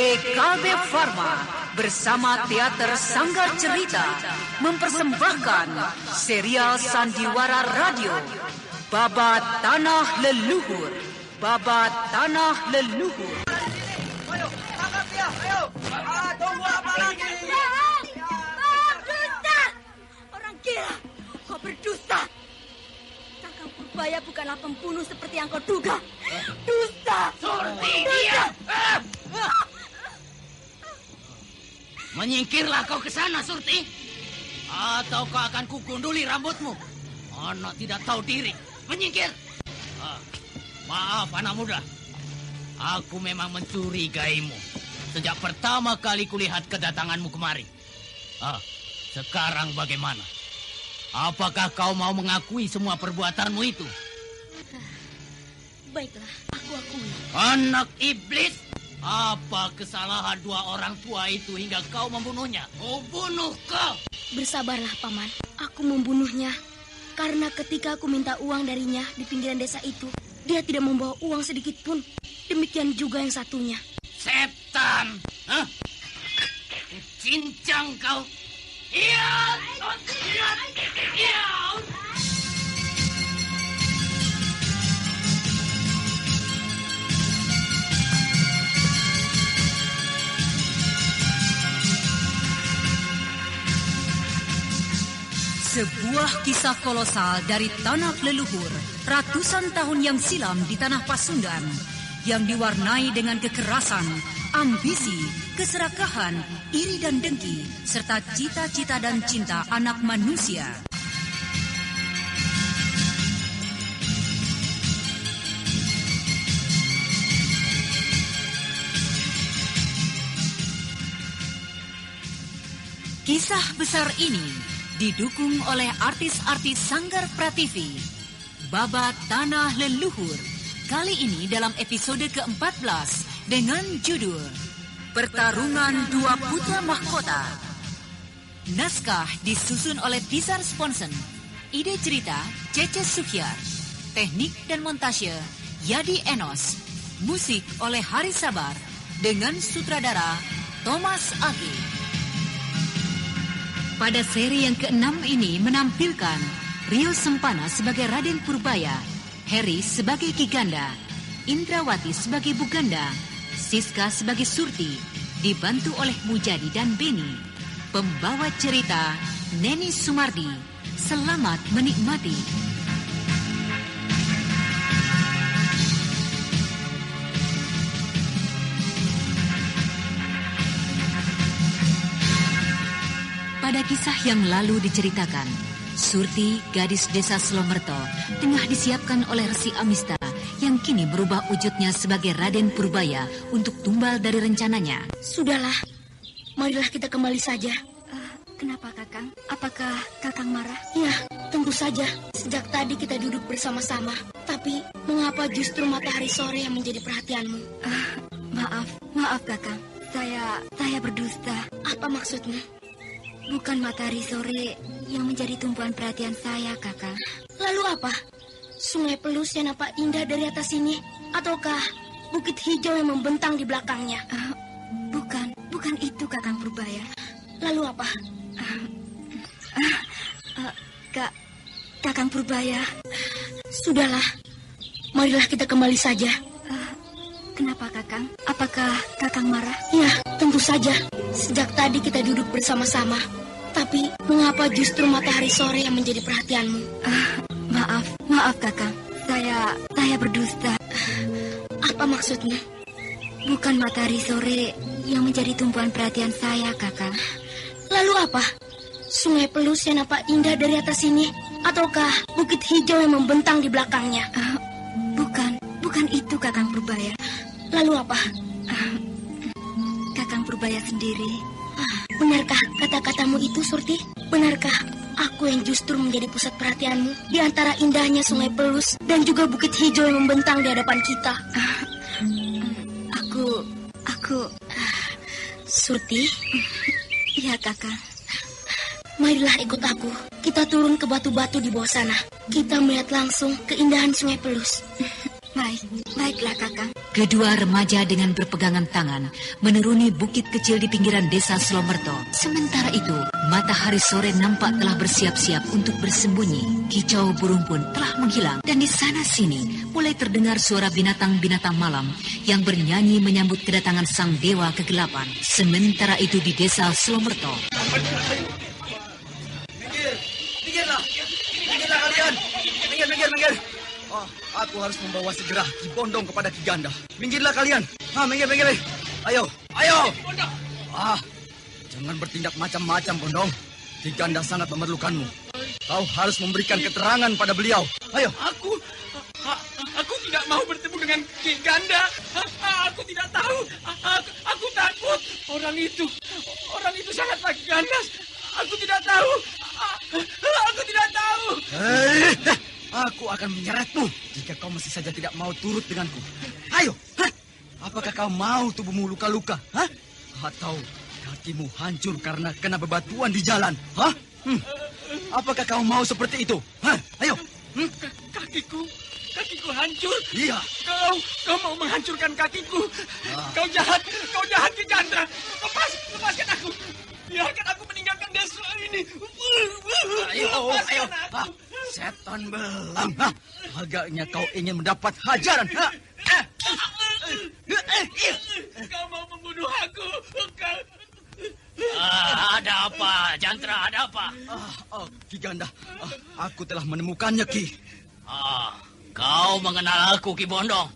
PT KB Pharma bersama Teater Sanggar Cerita mempersembahkan serial sandiwara radio Babat Tanah Leluhur. Babat Tanah Leluhur. Ayo, tangkap dia, ayo. Tunggu apa lagi? Dusta! Orang gila, kau berdusta. Kakang Purbaya bukanlah pembunuh seperti yang kau duga. Dusta! Surti, dia! Menyingkirlah kau ke sana, Surti. Atau kau akan kugunduli rambutmu. Anak tidak tahu diri. Menyingkir. Maaf, anak muda. Aku memang mencurigaimu sejak pertama kali kulihat kedatanganmu kemari. Sekarang bagaimana? Apakah kau mau mengakui semua perbuatanmu itu? Baiklah, aku akui. Anak iblis! Apa kesalahan dua orang tua itu hingga kau membunuhnya? Oh, bunuh kau! Bersabarlah, Paman. Aku membunuhnya karena ketika aku minta uang darinya di pinggiran desa itu, dia tidak membawa uang sedikit pun. Demikian juga yang satunya. Setan! Hah? Cincang kau! Iya! Iya! Sebuah kisah kolosal dari tanah leluhur ratusan tahun yang silam di tanah Pasundan yang diwarnai dengan kekerasan, ambisi, keserakahan, iri dan dengki, serta cita-cita dan cinta anak manusia. Kisah besar ini didukung oleh artis-artis Sanggar Prativi. Babat Tanah Leluhur. Kali ini dalam episode ke-14 dengan judul Pertarungan Dua Putra Mahkota. Naskah disusun oleh Tizar Sponsen. Ide cerita Cece Sukyar. Teknik dan montase Yadi Enos. Musik oleh Hari Sabar dengan sutradara Thomas Agi. Pada seri yang ke-6 ini menampilkan Rio Sempana sebagai Raden Purbaya, Heri sebagai Ki Ganda, Indrawati sebagai Buganda, Siska sebagai Surti, dibantu oleh Mujadi dan Beni. Pembawa cerita Neni Sumardi. Selamat menikmati. Pada kisah yang lalu diceritakan, Surti, gadis desa Slomerto, tengah disiapkan oleh Resi Amista yang kini berubah wujudnya sebagai Raden Purbaya untuk tumbal dari rencananya. Sudahlah, marilah kita kembali saja. Kenapa, Kakang? Apakah Kakang marah? Ya, tentu saja. Sejak tadi kita duduk bersama-sama. Tapi, mengapa justru matahari sore yang menjadi perhatianmu? Maaf, Kakang. Saya berdusta. Apa maksudnya? Bukan matahari sore yang menjadi tumpuan perhatian saya, Kakang. Lalu apa? Sungai Pelus yang nampak indah dari atas sini? Ataukah bukit hijau yang membentang di belakangnya? Bukan itu, Kakang Purbaya. Lalu apa? Kakang Purbaya. Sudahlah, marilah kita kembali saja. Kenapa, Kakang? Apakah Kakang marah? Ya, tentu saja. Sejak tadi kita duduk bersama-sama. Tapi, mengapa justru matahari sore yang menjadi perhatianmu? Maaf, Kakang. Saya berdusta. Apa maksudnya? Bukan matahari sore yang menjadi tumpuan perhatian saya, Kakang. Lalu apa? Sungai Pelus yang nampak indah dari atas sini? Ataukah bukit hijau yang membentang di belakangnya? Bukan itu, Kakang Purbaya. Lalu apa? Kakang Purbaya sendiri. Benarkah kata-katamu itu, Surti? Benarkah aku yang justru menjadi pusat perhatianmu di antara indahnya Sungai Pelus dan juga bukit hijau yang membentang di hadapan kita? Aku... Surti? Iya, Kakang. Marilah ikut aku. Kita turun ke batu-batu di bawah sana. Kita melihat langsung keindahan Sungai Pelus. Baiklah, Kakang. Kedua remaja dengan berpegangan tangan menuruni bukit kecil di pinggiran desa Slomerto. Sementara itu, matahari sore nampak telah bersiap-siap untuk bersembunyi. Kicau burung pun telah menghilang dan di sana-sini mulai terdengar suara binatang-binatang malam yang bernyanyi menyambut kedatangan sang dewa kegelapan. Sementara itu di desa Slomerto. Minggirlah kalian. Minggir. Oh, aku harus membawa segera Ki Bondong kepada Ki Ganda. Minggirlah kalian. Minggir. Ayo. Jangan bertindak macam-macam, Bondong. Ki Ganda sangat memerlukanmu. Kau harus memberikan keterangan pada beliau. Ayo. Aku tidak mau bertemu dengan Ki Ganda. Aku tidak tahu. Aku takut. Orang itu sangatlah ganas. Aku tidak tahu. Aku akan menyeretmu jika kau masih saja tidak mau turut denganku. Ayo. Apakah kau mau tubuhmu luka-luka? Atau kakimu hancur karena kena bebatuan di jalan? Apakah kau mau seperti itu? Ayo. Kakiku hancur. Iya. Kau mau menghancurkan kakiku. Kau jahat Ki Ganda. Lepaskan aku. Biarkan aku meninggalkan desa ini. Ayo. Setan belang. Agaknya kau ingin mendapat hajaran. Kau mau membunuh aku. Ada apa, Jantra? Ada apa? Ki Ganda, aku telah menemukannya, Ki. Kau mengenal aku, Ki Bondong?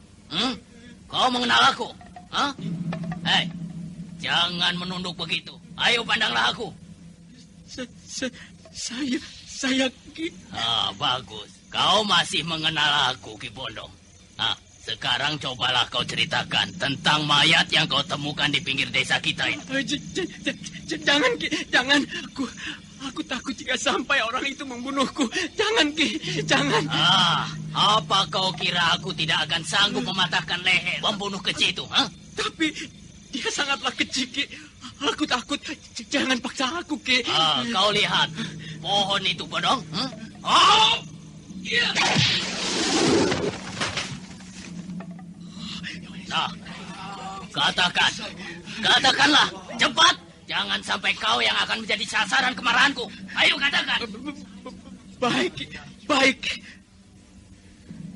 Kau mengenal aku? Hei, jangan menunduk begitu. Ayo pandanglah aku. Saya Ki. Bagus. Kau masih mengenal aku, Ki Bondong. Sekarang cobalah kau ceritakan tentang mayat yang kau temukan di pinggir desa kita ini. Jangan, Ki. Jangan. Aku takut jika sampai orang itu membunuhku. Jangan, Ki. Jangan. Apa kau kira aku tidak akan sanggup mematahkan leher pembunuh kecil itu? Tapi dia sangatlah kecil, Ki. Aku takut. Jangan paksa aku, Ki. Kau lihat pohon itu, Bondong. Iya. Nah, katakanlah, cepat. Jangan sampai kau yang akan menjadi sasaran kemarahanku. Ayo katakan. Baik.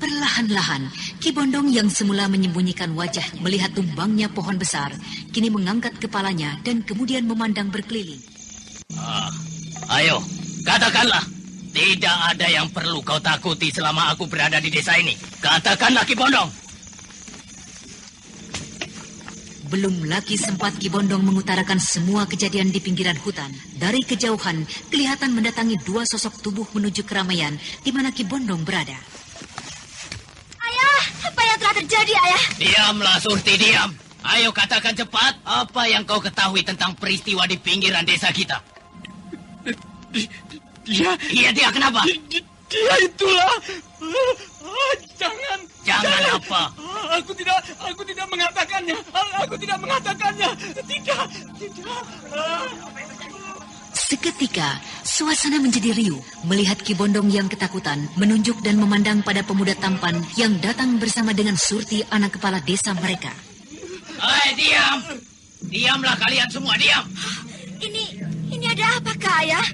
Perlahan-lahan, Ki Bondong yang semula menyembunyikan wajah melihat tumbangnya pohon besar, kini mengangkat kepalanya dan kemudian memandang berkeliling. Ayo, katakanlah. Tidak ada yang perlu kau takuti selama aku berada di desa ini. Katakanlah, Ki Bondong. Belum lagi sempat Ki Bondong mengutarakan semua kejadian di pinggiran hutan. Dari kejauhan, kelihatan mendatangi dua sosok tubuh menuju keramaian di mana Ki Bondong berada. Ayah, apa yang telah terjadi, Ayah? Diamlah, Surti, diam. Ayo katakan cepat, apa yang kau ketahui tentang peristiwa di pinggiran desa kita? Dia kenapa? Dia itulah. Jangan apa? Aku tidak mengatakannya. Tidak. Seketika, suasana menjadi riuh melihat Ki Bondong yang ketakutan menunjuk dan memandang pada pemuda tampan yang datang bersama dengan Surti, anak kepala desa mereka. Hai, diam! Diamlah kalian semua, diam! Ini ada apakah, Ayah?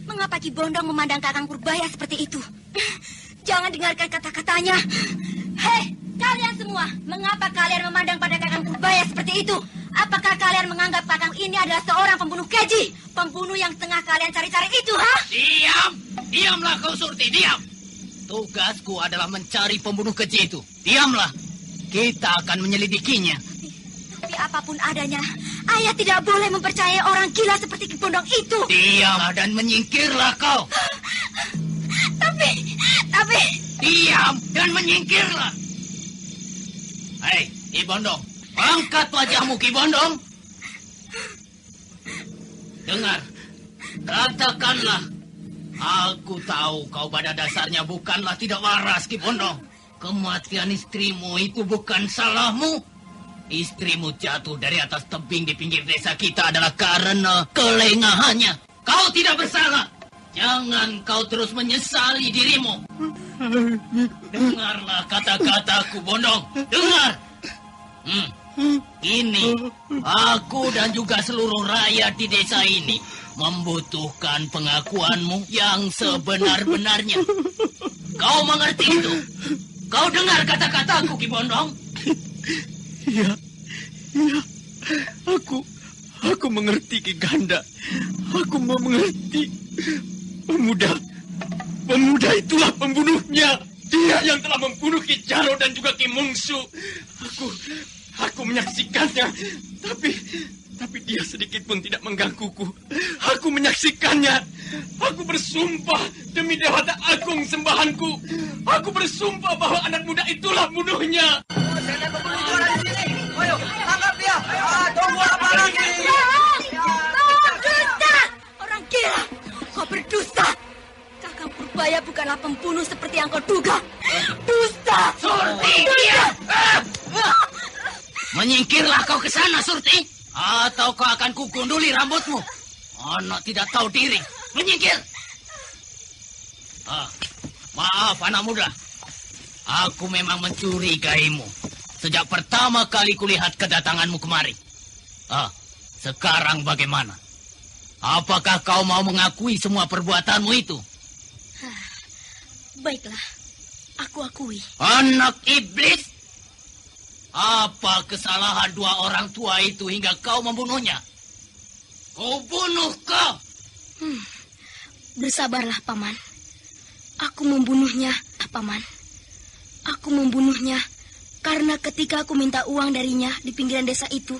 Mengapa Ki Bondong memandang Kakang Purbaya seperti itu? Jangan dengarkan kata-katanya. Hei, kalian semua, mengapa kalian memandang pada Kakang Purbaya seperti itu? Apakah kalian menganggap Kakang ini adalah seorang pembunuh keji? Pembunuh yang tengah kalian cari-cari itu, ha? Diam! Diamlah kau, Surti, diam! Tugasku adalah mencari pembunuh keji itu. Diamlah! Kita akan menyelidikinya. Tapi apapun adanya, Ayah tidak boleh mempercayai orang gila seperti Ki Bondong itu. Diam dan menyingkirlah kau. Tapi... Diam dan menyingkirlah. Hei, Ki Bondong. Angkat wajahmu, Ki Bondong. Dengar. Katakanlah. Aku tahu kau pada dasarnya bukanlah tidak waras, Ki Bondong. Kematian istrimu itu bukan salahmu. Istrimu jatuh dari atas tebing di pinggir desa kita adalah karena kelengahannya. Kau tidak bersalah. Jangan kau terus menyesali dirimu. Dengarlah kata-kataku, Bondong. Dengar. Ini, aku dan juga seluruh rakyat di desa ini membutuhkan pengakuanmu yang sebenar-benarnya. Kau mengerti itu? Kau dengar kata-kataku, Ki Bondong? Iya. Aku mengerti, Ki Ganda. Aku mau mengerti. Pemuda itulah pembunuhnya. Dia yang telah membunuh Ki Jaro dan juga Ki Mungsu. Aku menyaksikannya. Tapi dia sedikit pun tidak menggangguku. Aku menyaksikannya. Aku bersumpah demi Dewata Agung sembahanku. Aku bersumpah bahwa anak muda itulah bunuhnya. Ayo, tangkap dia. Tunggu apa lagi? Dusta! Orang gila! Kau berdusta! Kakang Purbaya bukanlah pembunuh seperti yang kau duga. Dusta! Surti! Menyingkirlah kau ke sana, Surti. Atau kau akan kugunduli rambutmu. Anak tidak tahu diri. Menyingkir. Maaf, anak muda. Aku memang mencurigaimu. Sejak pertama kali kulihat kedatanganmu kemari. Sekarang bagaimana? Apakah kau mau mengakui semua perbuatanmu itu? Baiklah, aku akui. Anak iblis! Apa kesalahan dua orang tua itu hingga kau membunuhnya? Kau bunuh kau! Bersabarlah, Paman. Aku membunuhnya, Paman. Aku membunuhnya karena ketika aku minta uang darinya di pinggiran desa itu,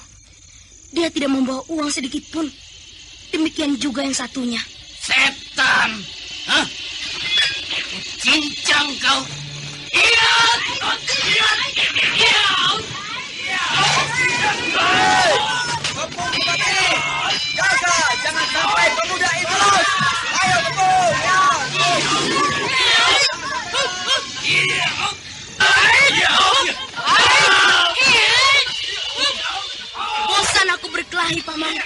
dia tidak membawa uang sedikit pun. Demikian juga yang satunya. Setan! Hah? Cincang kau! Iya! Kepung Bupati! Jaga! Jangan sampai pemuda itu lolos! Ayo kepung! Bosan aku berkelahi, Paman.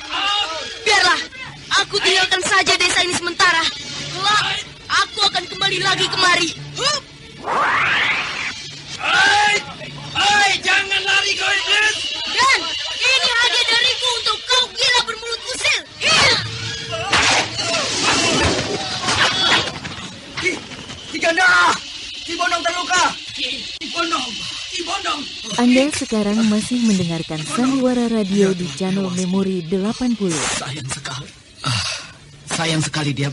Biarlah, aku tinggalkan saja desa ini sementara. Kelak, aku akan kembali lagi kemari. Hai, jangan lari kau iblis! Dan ini hadiah dariku untuk kau gila bermulut usil. Ki Ganda! Ki Bondong terluka! Ki Bondong! Anda sekarang masih mendengarkan Sandiwara Radio di channel Memori 80. Sayang sekali dia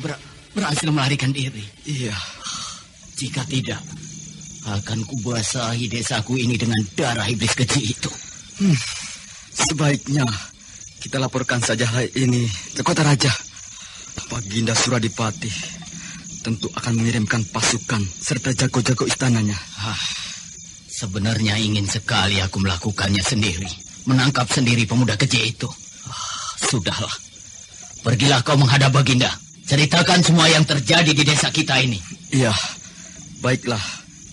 berhasil melarikan diri. Iya. Jika tidak, akan kubasahi desaku ini dengan darah iblis keji itu. Sebaiknya kita laporkan saja hal ini ke kota raja. Baginda Suradipati tentu akan mengirimkan pasukan serta jago-jago istananya. Sebenarnya ingin sekali aku melakukannya sendiri. Menangkap sendiri pemuda keji itu. Sudahlah. Pergilah kau menghadap Baginda. Ceritakan semua yang terjadi di desa kita ini. Iya. Baiklah.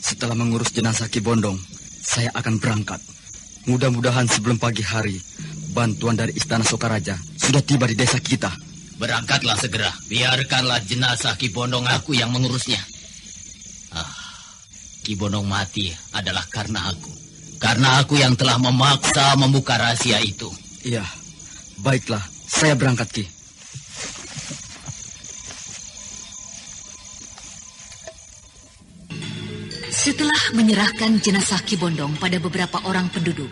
Setelah mengurus jenazah Ki Bondong, saya akan berangkat. Mudah-mudahan sebelum pagi hari, bantuan dari Istana Sokaraja sudah tiba di desa kita. Berangkatlah segera. Biarkanlah jenazah Ki Bondong aku yang mengurusnya. Ki Bondong mati adalah karena aku. Karena aku yang telah memaksa membuka rahasia itu. Iya. Baiklah, saya berangkat, Ki. Setelah menyerahkan jenazah Ki Bondong pada beberapa orang penduduk,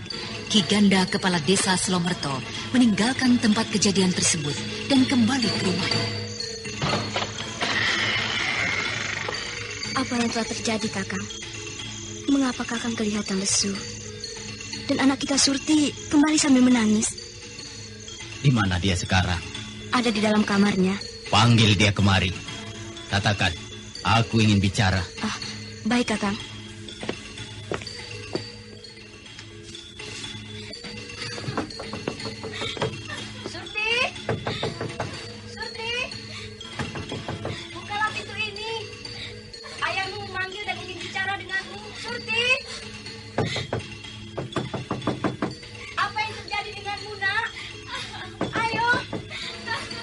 Ki Ganda kepala desa Selomerto meninggalkan tempat kejadian tersebut dan kembali ke rumahnya. Apa yang telah terjadi, Kakang? Mengapa Kakang kelihatan lesu? Dan anak kita Surti kembali sambil menangis. Di mana dia sekarang? Ada di dalam kamarnya. Panggil dia kemari. Katakan, aku ingin bicara. Baik, Kakang. Surti! Surti! Bukalah pintu ini. Ayahmu memanggil dan ingin bicara denganmu. Surti! Apa yang terjadi denganmu, Nak? Ayo!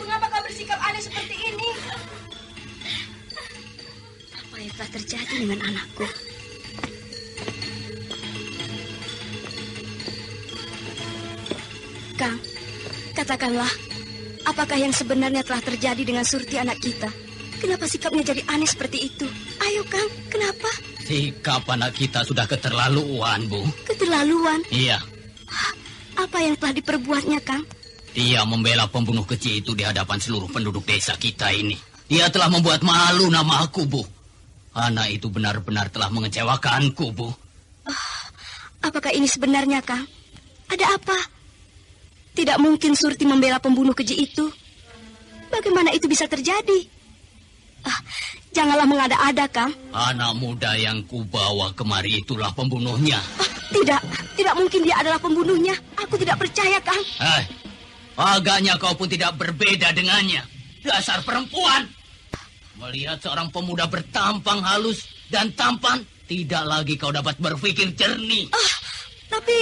Mengapa kau bersikap aneh seperti ini? terjadi dengan anakku. Kang, katakanlah, apakah yang sebenarnya telah terjadi dengan Surti anak kita? Kenapa sikapnya jadi aneh seperti itu? Ayo, Kang, kenapa? Sikap anak kita sudah keterlaluan, Bu. Keterlaluan? Iya. Apa yang telah diperbuatnya, Kang? Dia membela pembunuh keji itu di hadapan seluruh penduduk desa kita ini. Dia telah membuat malu nama aku, Bu. Anak itu benar-benar telah mengecewakanku, Bu. Apakah ini sebenarnya, Kang? Ada apa? Tidak mungkin Surti membela pembunuh keji itu. Bagaimana itu bisa terjadi? Janganlah mengada-ada, Kang. Anak muda yang kubawa kemari itulah pembunuhnya. Tidak mungkin dia adalah pembunuhnya. Aku tidak percaya, Kang. Agaknya kau pun tidak berbeda dengannya. Dasar perempuan. Melihat seorang pemuda bertampang halus dan tampan, tidak lagi kau dapat berpikir jernih. Tapi,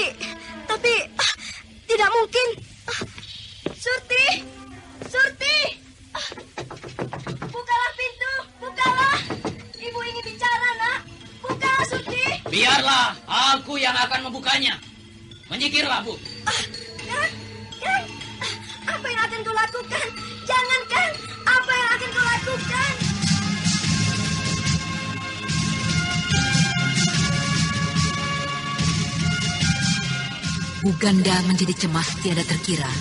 tidak mungkin. Surti! Bukalah pintu, bukalah. Ibu ingin bicara, nak. Bukalah, Surti. Biarlah, aku yang akan membukanya. Menyingkirlah, Bu. Kang, apa yang akan kau lakukan? Jangan, Kang. Apa yang akan kau lakukan? Buganda menjadi cemas tiada terkira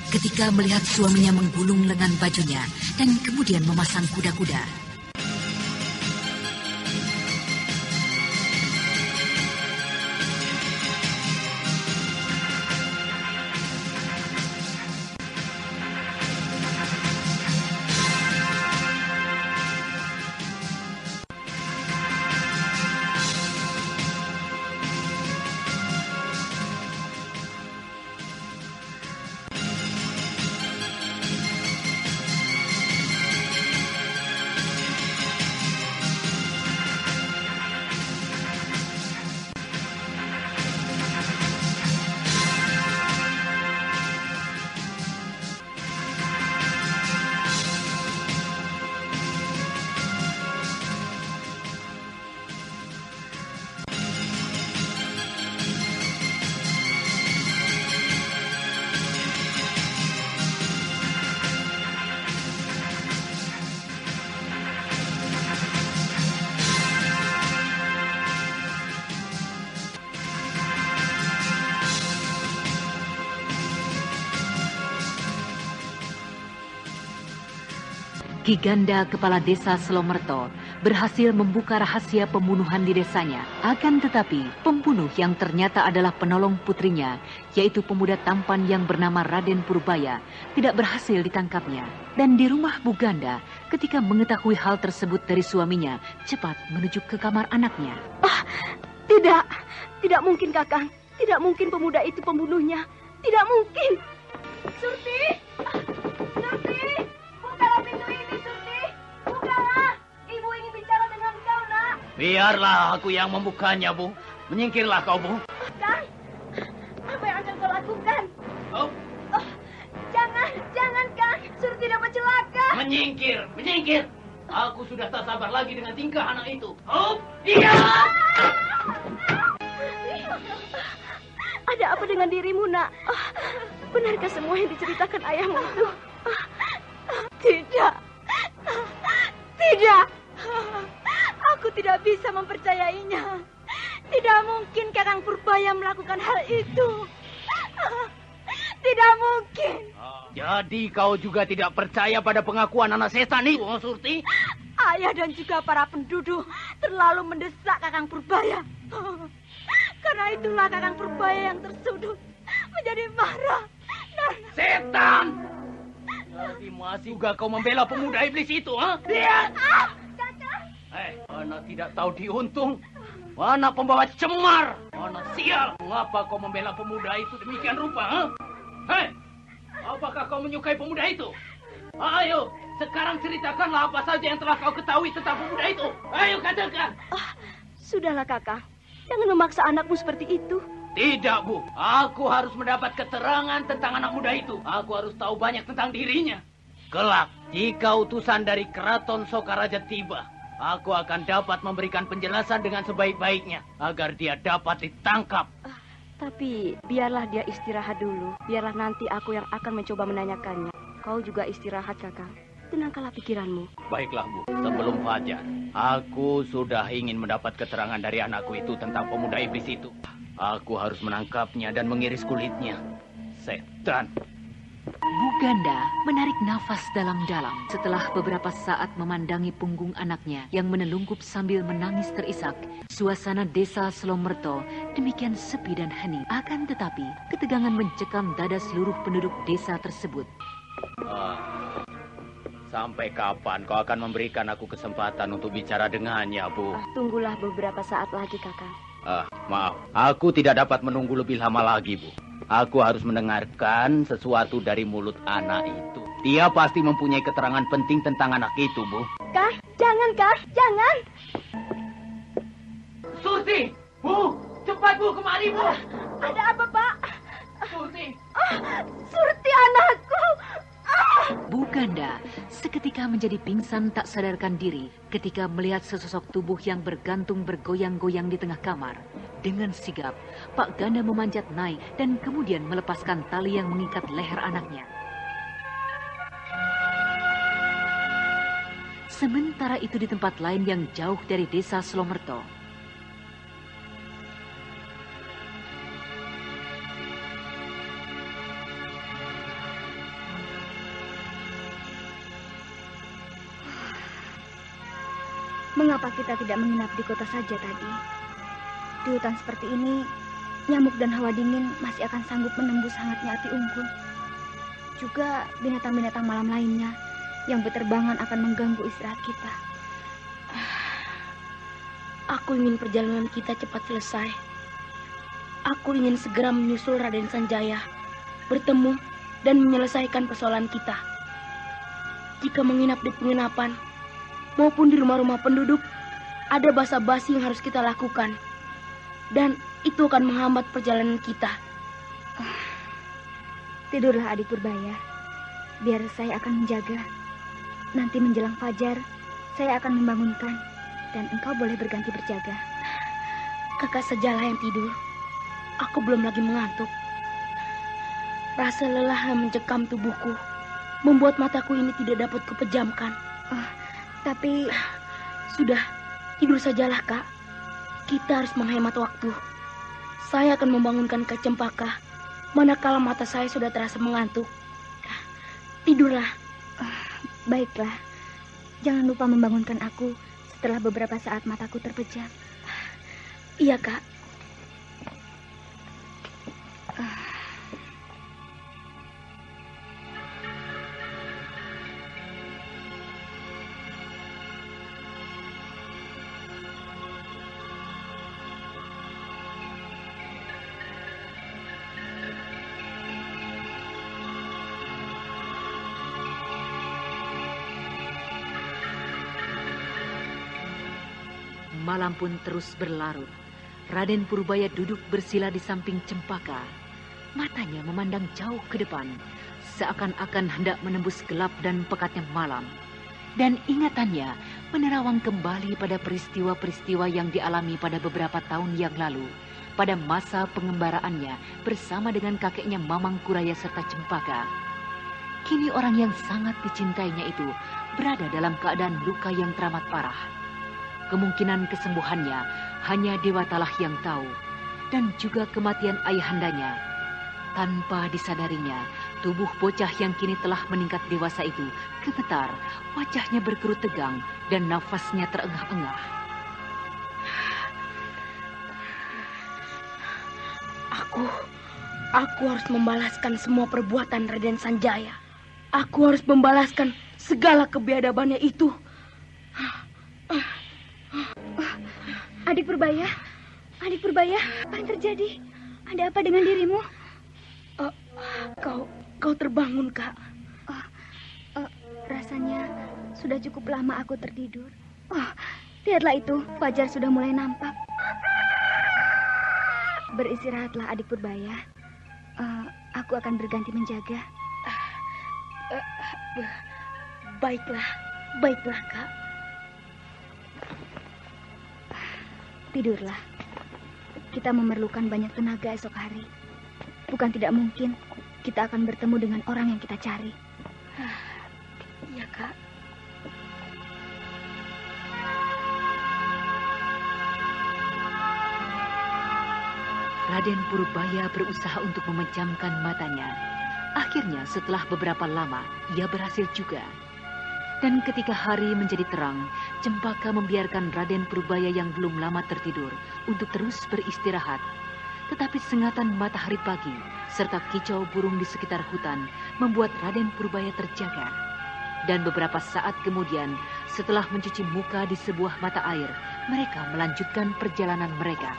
ketika melihat suaminya menggulung lengan bajunya dan kemudian memasang kuda-kuda. Ki Ganda, kepala desa Selomerto, berhasil membuka rahasia pembunuhan di desanya. Akan tetapi, pembunuh yang ternyata adalah penolong putrinya, yaitu pemuda tampan yang bernama Raden Purbaya, tidak berhasil ditangkapnya. Dan di rumah Buganda, ketika mengetahui hal tersebut dari suaminya, cepat menuju ke kamar anaknya. Tidak mungkin, Kakang. Tidak mungkin pemuda itu pembunuhnya. Tidak mungkin. Surti! Bukalah pintu ini, Surti! Bukalah! Ibu ingin bicara dengan kau, nak. Biarlah aku yang membukanya, Bu. Menyingkirlah kau, Bu. Kang, apa yang akan kau lakukan? Oh. Jangan, Kang. Surti dapat celaka. Menyingkir. Aku sudah tak sabar lagi dengan tingkah anak itu. Oh, iya! Ada apa dengan dirimu, nak? Benarkah semua yang diceritakan ayahmu itu? Tidak. Aku tidak bisa mempercayainya. Tidak mungkin Kakang Purbaya melakukan hal itu. Tidak mungkin. Jadi kau juga tidak percaya pada pengakuan anak setan itu, Surti? Ayah dan juga para penduduk terlalu mendesak Kakang Purbaya. Karena itulah Kakang Purbaya yang tersudut menjadi marah. Setan! Jadi masih juga kau membela pemuda iblis itu, ha? Kakang! Anak tidak tahu diuntung. Anak pembawa cemar. Anak sial. Mengapa kau membela pemuda itu demikian rupa, ha? Apakah kau menyukai pemuda itu? Ayo, sekarang ceritakanlah apa saja yang telah kau ketahui tentang pemuda itu. Ayo katakan. Sudahlah, Kakang. Jangan memaksa anakmu seperti itu. Tidak, Bu. Aku harus mendapat keterangan tentang anak muda itu. Aku harus tahu banyak tentang dirinya. Kelak, jika utusan dari Keraton Sokaraja tiba, aku akan dapat memberikan penjelasan dengan sebaik-baiknya agar dia dapat ditangkap. Tapi biarlah dia istirahat dulu. Biarlah nanti aku yang akan mencoba menanyakannya. Kau juga istirahat, Kakang. Tenangkanlah pikiranmu. Baiklah, Bu. Sebelum fajar, aku sudah ingin mendapat keterangan dari anakku itu tentang pemuda iblis itu. Aku harus menangkapnya dan mengiris kulitnya. Setan. Buganda menarik nafas dalam-dalam setelah beberapa saat memandangi punggung anaknya yang menelungkup sambil menangis terisak. Suasana desa Slomerto demikian sepi dan hening. Akan tetapi, ketegangan mencekam dada seluruh penduduk desa tersebut. Sampai kapan kau akan memberikan aku kesempatan untuk bicara dengannya, Bu? Tunggulah beberapa saat lagi, Kakang. Maaf, aku tidak dapat menunggu lebih lama lagi, Bu. Aku harus mendengarkan sesuatu dari mulut anak itu. Dia pasti mempunyai keterangan penting tentang anak itu, Bu. Kah, jangan, Kah, jangan. Surti, Bu, cepat Bu, kemari Bu. Ada apa, Pak? Surti. Surti anakku. Buganda seketika menjadi pingsan tak sadarkan diri ketika melihat sesosok tubuh yang bergantung bergoyang-goyang di tengah kamar. Dengan sigap, Pak Ganda memanjat naik dan kemudian melepaskan tali yang mengikat leher anaknya. Sementara itu di tempat lain yang jauh dari desa Slomerto, mengapa kita tidak menginap di kota saja tadi? Di hutan seperti ini, nyamuk dan hawa dingin masih akan sanggup menembus hangatnya api unggun. Juga binatang-binatang malam lainnya yang berterbangan akan mengganggu istirahat kita. Aku ingin perjalanan kita cepat selesai. Aku ingin segera menyusul Raden Sanjaya, bertemu dan menyelesaikan persoalan kita. Jika menginap di penginapan maupun di rumah-rumah penduduk, ada basa-basi yang harus kita lakukan. Dan itu akan menghambat perjalanan kita. Tidurlah adik Purbaya. Biar saya akan menjaga. Nanti menjelang fajar, saya akan membangunkan. Dan engkau boleh berganti berjaga. Kakak sajalah yang tidur. Aku belum lagi mengantuk. Rasa lelah yang mencekam tubuhku membuat mataku ini tidak dapat kupejamkan. Tapi sudah, tidur sajalah, Kak. Kita harus menghemat waktu. Saya akan membangunkan Kak Cempaka manakala mata saya sudah terasa mengantuk. Tidurlah. Baiklah. Jangan lupa membangunkan aku setelah beberapa saat mataku terpejam. Iya, Kak. Malam pun terus berlarut. Raden Purbaya duduk bersila di samping Cempaka. Matanya memandang jauh ke depan, seakan-akan hendak menembus gelap dan pekatnya malam. Dan ingatannya menerawang kembali pada peristiwa-peristiwa yang dialami pada beberapa tahun yang lalu, pada masa pengembaraannya bersama dengan kakeknya Mamang Kuraya serta Cempaka. Kini orang yang sangat dicintainya itu berada dalam keadaan luka yang teramat parah. Kemungkinan kesembuhannya hanya Dewatalah yang tahu, dan juga kematian ayahandanya. Tanpa disadarinya, tubuh bocah yang kini telah meningkat dewasa itu gemetar, wajahnya berkerut tegang, dan nafasnya terengah-engah. Aku harus membalaskan semua perbuatan Raden Sanjaya. Aku harus membalaskan segala kebiadabannya itu. Adik Purbaya, apa yang terjadi? Ada apa dengan dirimu? Kau terbangun, Kak. Rasanya sudah cukup lama aku tertidur. Lihatlah itu, fajar sudah mulai nampak. Beristirahatlah adik Purbaya. Aku akan berganti menjaga. Baiklah, Kak. Tidurlah. Kita memerlukan banyak tenaga esok hari. Bukan tidak mungkin kita akan bertemu dengan orang yang kita cari. Iya, Kak. Raden Purbaya berusaha untuk memejamkan matanya. Akhirnya setelah beberapa lama, ia berhasil juga. Dan ketika hari menjadi terang, Cempaka membiarkan Raden Purbaya yang belum lama tertidur untuk terus beristirahat. Tetapi sengatan matahari pagi serta kicau burung di sekitar hutan membuat Raden Purbaya terjaga. Dan beberapa saat kemudian, setelah mencuci muka di sebuah mata air, mereka melanjutkan perjalanan mereka.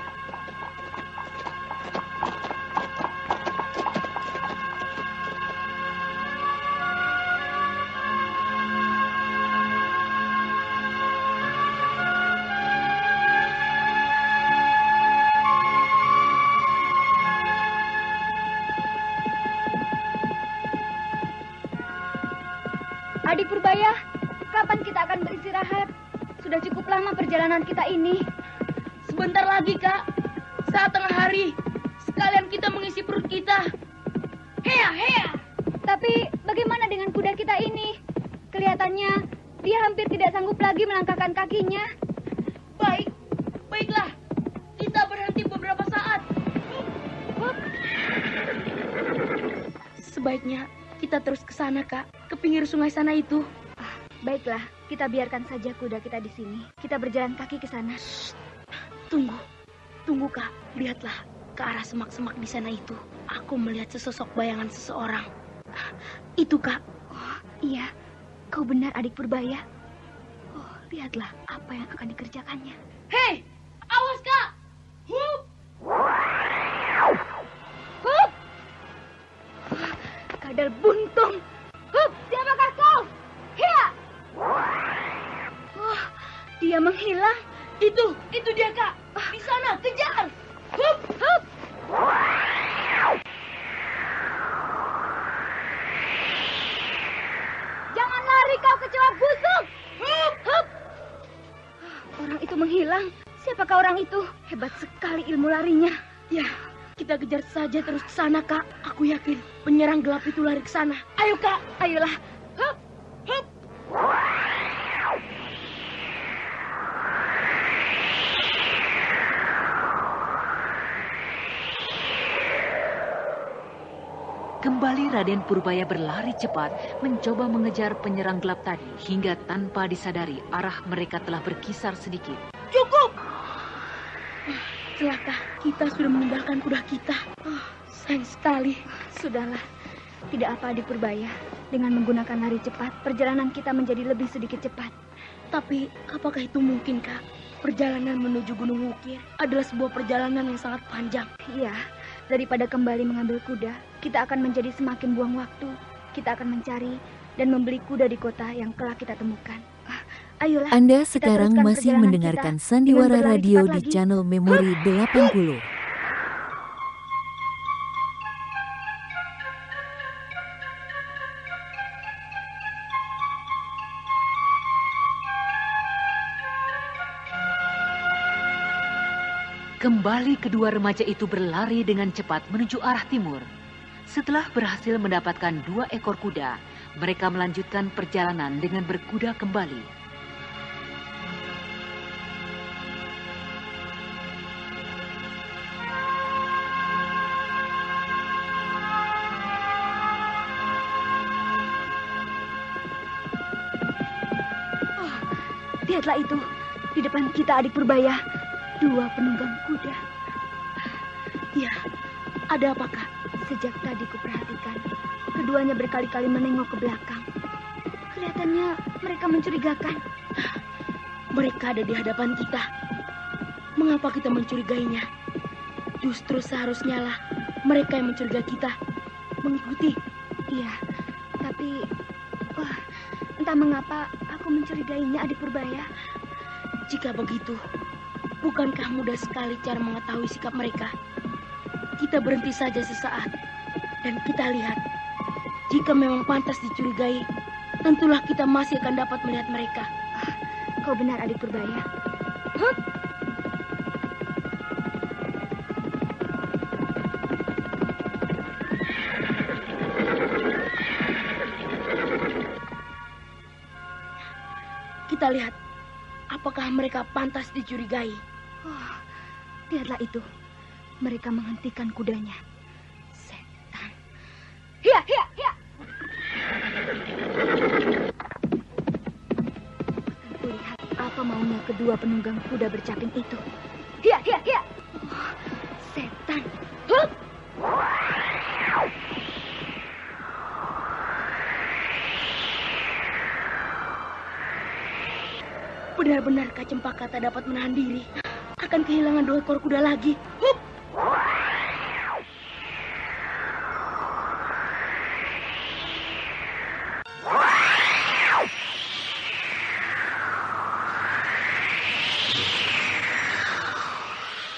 Adik Purbaya, kapan kita akan beristirahat? Sudah cukup lama perjalanan kita ini. Sebentar lagi, Kak. Saat tengah hari. Sekalian kita mengisi perut kita. Hea, hea! Tapi bagaimana dengan kuda kita ini? Kelihatannya dia hampir tidak sanggup lagi melangkahkan kakinya. Baiklah. Kita berhenti beberapa saat. Sebaiknya kita terus ke sana, Kak. Ke pinggir sungai sana itu. Baiklah, kita biarkan saja kuda kita di sini. Kita berjalan kaki ke sana. Tunggu, Kak. Lihatlah ke arah semak-semak di sana itu. Aku melihat sesosok bayangan seseorang. Itu, Kak. Oh, iya. Kau benar, adik Purbaya. Oh, lihatlah apa yang akan dikerjakannya. Hei, awas, Kak. Hup! Hup! Kadal buntung. Hup, siapakah kau? Hia! Oh, dia menghilang. Itu dia, Kak. Di sana, kejar. Hup! Hup! Jangan lari kau kecoa busuk. Hup! Hup! Orang itu menghilang. Siapakah orang itu? Hebat sekali ilmu larinya. Ya, kita kejar saja terus ke sana, Kak. Aku yakin penyerang gelap itu lari ke sana. Ayo, Kak. Ayolah. Hup! Hup! Kembali Raden Purbaya berlari cepat mencoba mengejar penyerang gelap tadi hingga tanpa disadari arah mereka telah berkisar sedikit. Cukup! Celaka, kita sudah meninggalkan kuda kita. Sayang sekali. Sudahlah. Tidak apa, adik Purbaya. Dengan menggunakan lari cepat, perjalanan kita menjadi lebih sedikit cepat. Tapi, apakah itu mungkin, Kak? Perjalanan menuju Gunung Wukir adalah sebuah perjalanan yang sangat panjang. Iya, daripada kembali mengambil kuda, kita akan menjadi semakin buang waktu. Kita akan mencari dan membeli kuda di kota yang telah kita temukan. Ayolah. Anda sekarang masih mendengarkan Sandiwara Radio di channel Memori 80. Kembali kedua remaja itu berlari dengan cepat menuju arah timur. Setelah berhasil mendapatkan 2 ekor kuda, mereka melanjutkan perjalanan dengan berkuda kembali. Oh, lihatlah itu. Di depan kita, adik Purbaya. 2 penunggang kuda. Ya, ada apa, Kak? Sejak tadi kuperhatikan, keduanya berkali-kali menengok ke belakang. Kelihatannya mereka mencurigakan. Mereka ada di hadapan kita. Mengapa kita mencurigainya? Justru seharusnya lah mereka yang mencurigai kita. Mengikuti. Iya, tapi entah mengapa aku mencurigainya, adik Purbaya. Jika begitu, bukankah mudah sekali cara mengetahui sikap mereka? Kita berhenti saja sesaat dan kita lihat. Jika memang pantas dicurigai, tentulah kita masih akan dapat melihat mereka. Kau benar, adik Purbaya. Hup! Kita lihat, apakah mereka pantas dicurigai. Oh, lihatlah itu. Mereka menghentikan kudanya. Setan. Hiya, hiya, hiya. Kulihat apa maunya kedua penunggang kuda bercaping itu. Hiya, hiya, hiya. Oh, setan. Hup. Benar-benarkah Cempaka tak dapat menahan diri? Akan kehilangan 2 ekor kuda lagi. Hup.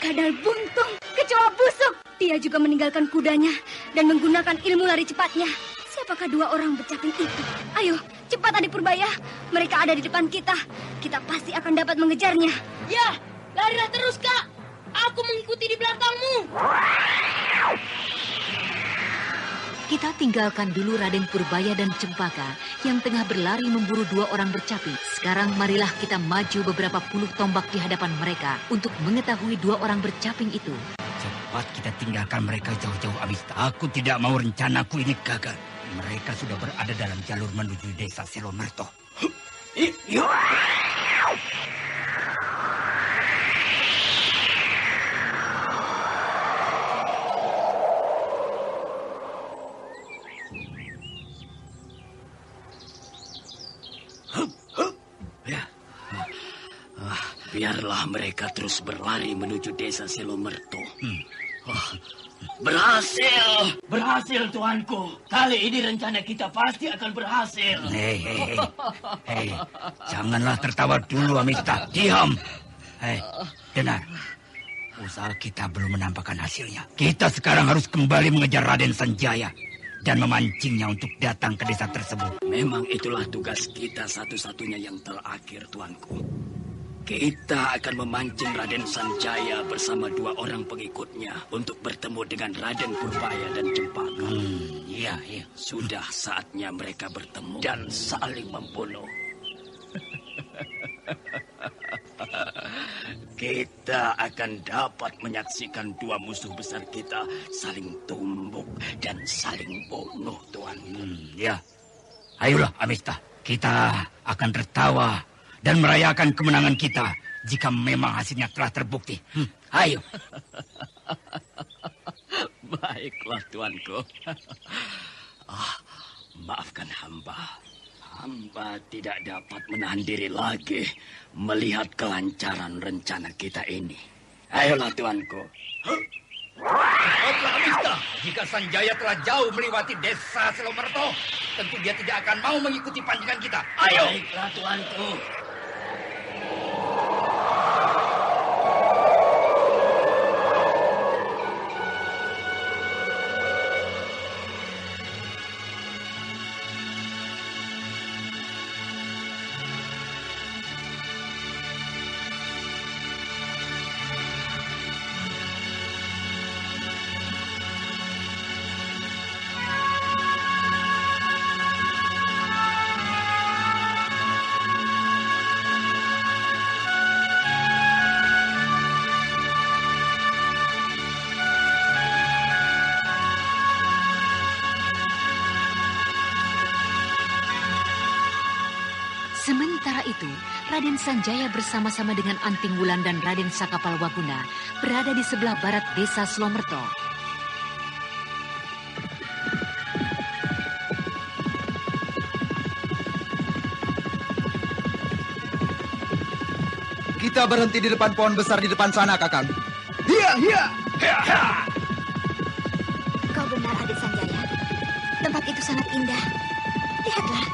Kadal buntung, kecoa busuk. Dia juga meninggalkan kudanya dan menggunakan ilmu lari cepatnya. Siapakah 2 orang bercaping itu? Ayo, cepat adik Purbaya. Mereka ada di depan kita. Kita pasti akan dapat mengejarnya. Ya, larilah terus, Kak. Aku mengikuti di belakangmu. Kita tinggalkan dulu Raden Purbaya dan Cempaka yang tengah berlari memburu 2 orang bercaping. Sekarang marilah kita maju beberapa puluh tombak di hadapan mereka untuk mengetahui 2 orang bercaping itu. Cepat kita tinggalkan mereka jauh-jauh, Amista. Aku tidak mau rencanaku ini gagal. Mereka sudah berada dalam jalur menuju desa Selomerto. Biarlah mereka terus berlari menuju desa Selomerto. Berhasil! Berhasil, tuanku. Kali ini rencana kita pasti akan berhasil. Hei, janganlah tertawa dulu, Amista. Diam. Hei, dengar. Usaha kita belum menampakkan hasilnya. Kita sekarang harus kembali mengejar Raden Sanjaya dan memancingnya untuk datang ke desa tersebut. Memang itulah tugas kita satu-satunya yang terakhir, tuanku. Kita akan memancing Raden Sanjaya bersama 2 orang pengikutnya untuk bertemu dengan Raden Purbaya dan Cempaka. Iya. Sudah saatnya mereka bertemu dan saling membunuh. Kita akan dapat menyaksikan 2 musuh besar kita saling tumbuk dan saling bunuh, Tuan. Ya. Ayolah, Amista. Kita akan tertawa dan merayakan kemenangan kita jika memang hasilnya telah terbukti. Ayo. Baiklah, tuanku. Maafkan hamba. Hamba tidak dapat menahan diri lagi melihat kelancaran rencana kita ini. Ayolah, tuanku. Cepatlah, Amista. Jika Sanjaya telah jauh melewati desa Selomerto, tentu dia tidak akan mau mengikuti pancingan kita. Ayo. Baiklah, tuanku. Sementara itu, Raden Sanjaya bersama-sama dengan Anting Wulan dan Raden Sakapalwaguna berada di sebelah barat desa Selomerto. Kita berhenti di depan pohon besar di depan sana, Kakang. Hiya. Kau benar, adik Sanjaya. Tempat itu sangat indah. Lihatlah,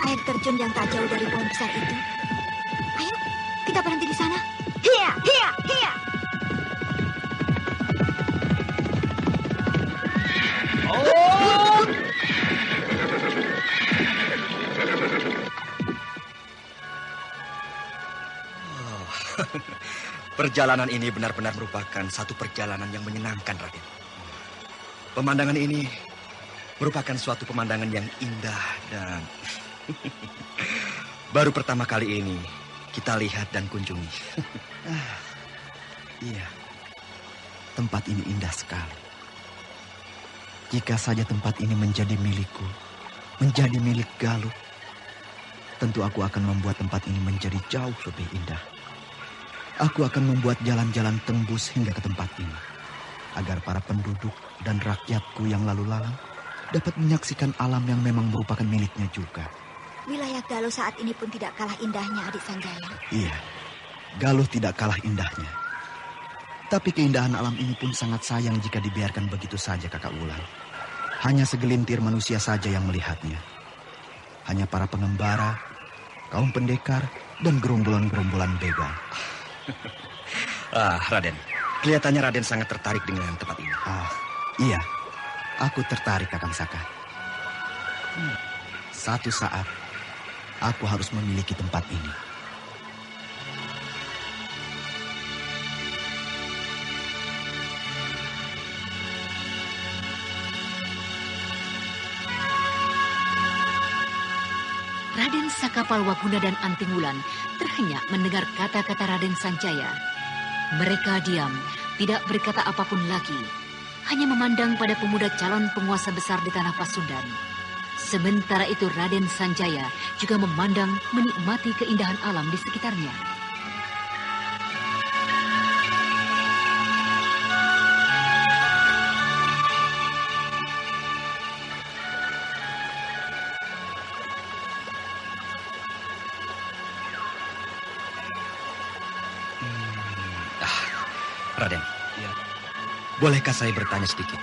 air terjun yang tak jauh dari pohon besar itu. Ayo, kita berhenti di sana. Hiya. Perjalanan ini benar-benar merupakan satu perjalanan yang menyenangkan, Raden. Pemandangan ini merupakan suatu pemandangan yang indah dan Baru pertama kali ini kita lihat dan kunjungi. Iya, tempat ini indah sekali. Jika saja tempat ini menjadi milikku, menjadi milik Galuh, tentu aku akan membuat tempat ini menjadi jauh lebih indah. Aku akan membuat jalan-jalan tembus hingga ke tempat ini, agar para penduduk dan rakyatku yang lalu lalang dapat menyaksikan alam yang memang merupakan miliknya juga. Wilayah Galuh saat ini pun tidak kalah indahnya, Adik Sanjaya. Iya, Galuh tidak kalah indahnya. Tapi keindahan alam ini pun sangat sayang jika dibiarkan begitu saja, Kakak Wulan. Hanya segelintir manusia saja yang melihatnya. Hanya para pengembara, kaum pendekar, dan gerombolan-gerombolan begal. Raden, kelihatannya Raden sangat tertarik dengan tempat ini. Iya, aku tertarik, Kakang Saka. Satu saat, aku harus memiliki tempat ini. Raden Sakapalwaguna dan Antingwulan terhenyak mendengar kata-kata Raden Sanjaya. Mereka diam, tidak berkata apapun lagi, hanya memandang pada pemuda calon penguasa besar di tanah Pasundan. Sementara itu Raden Sanjaya juga memandang, menikmati keindahan alam di sekitarnya. Raden, bolehkah saya bertanya sedikit?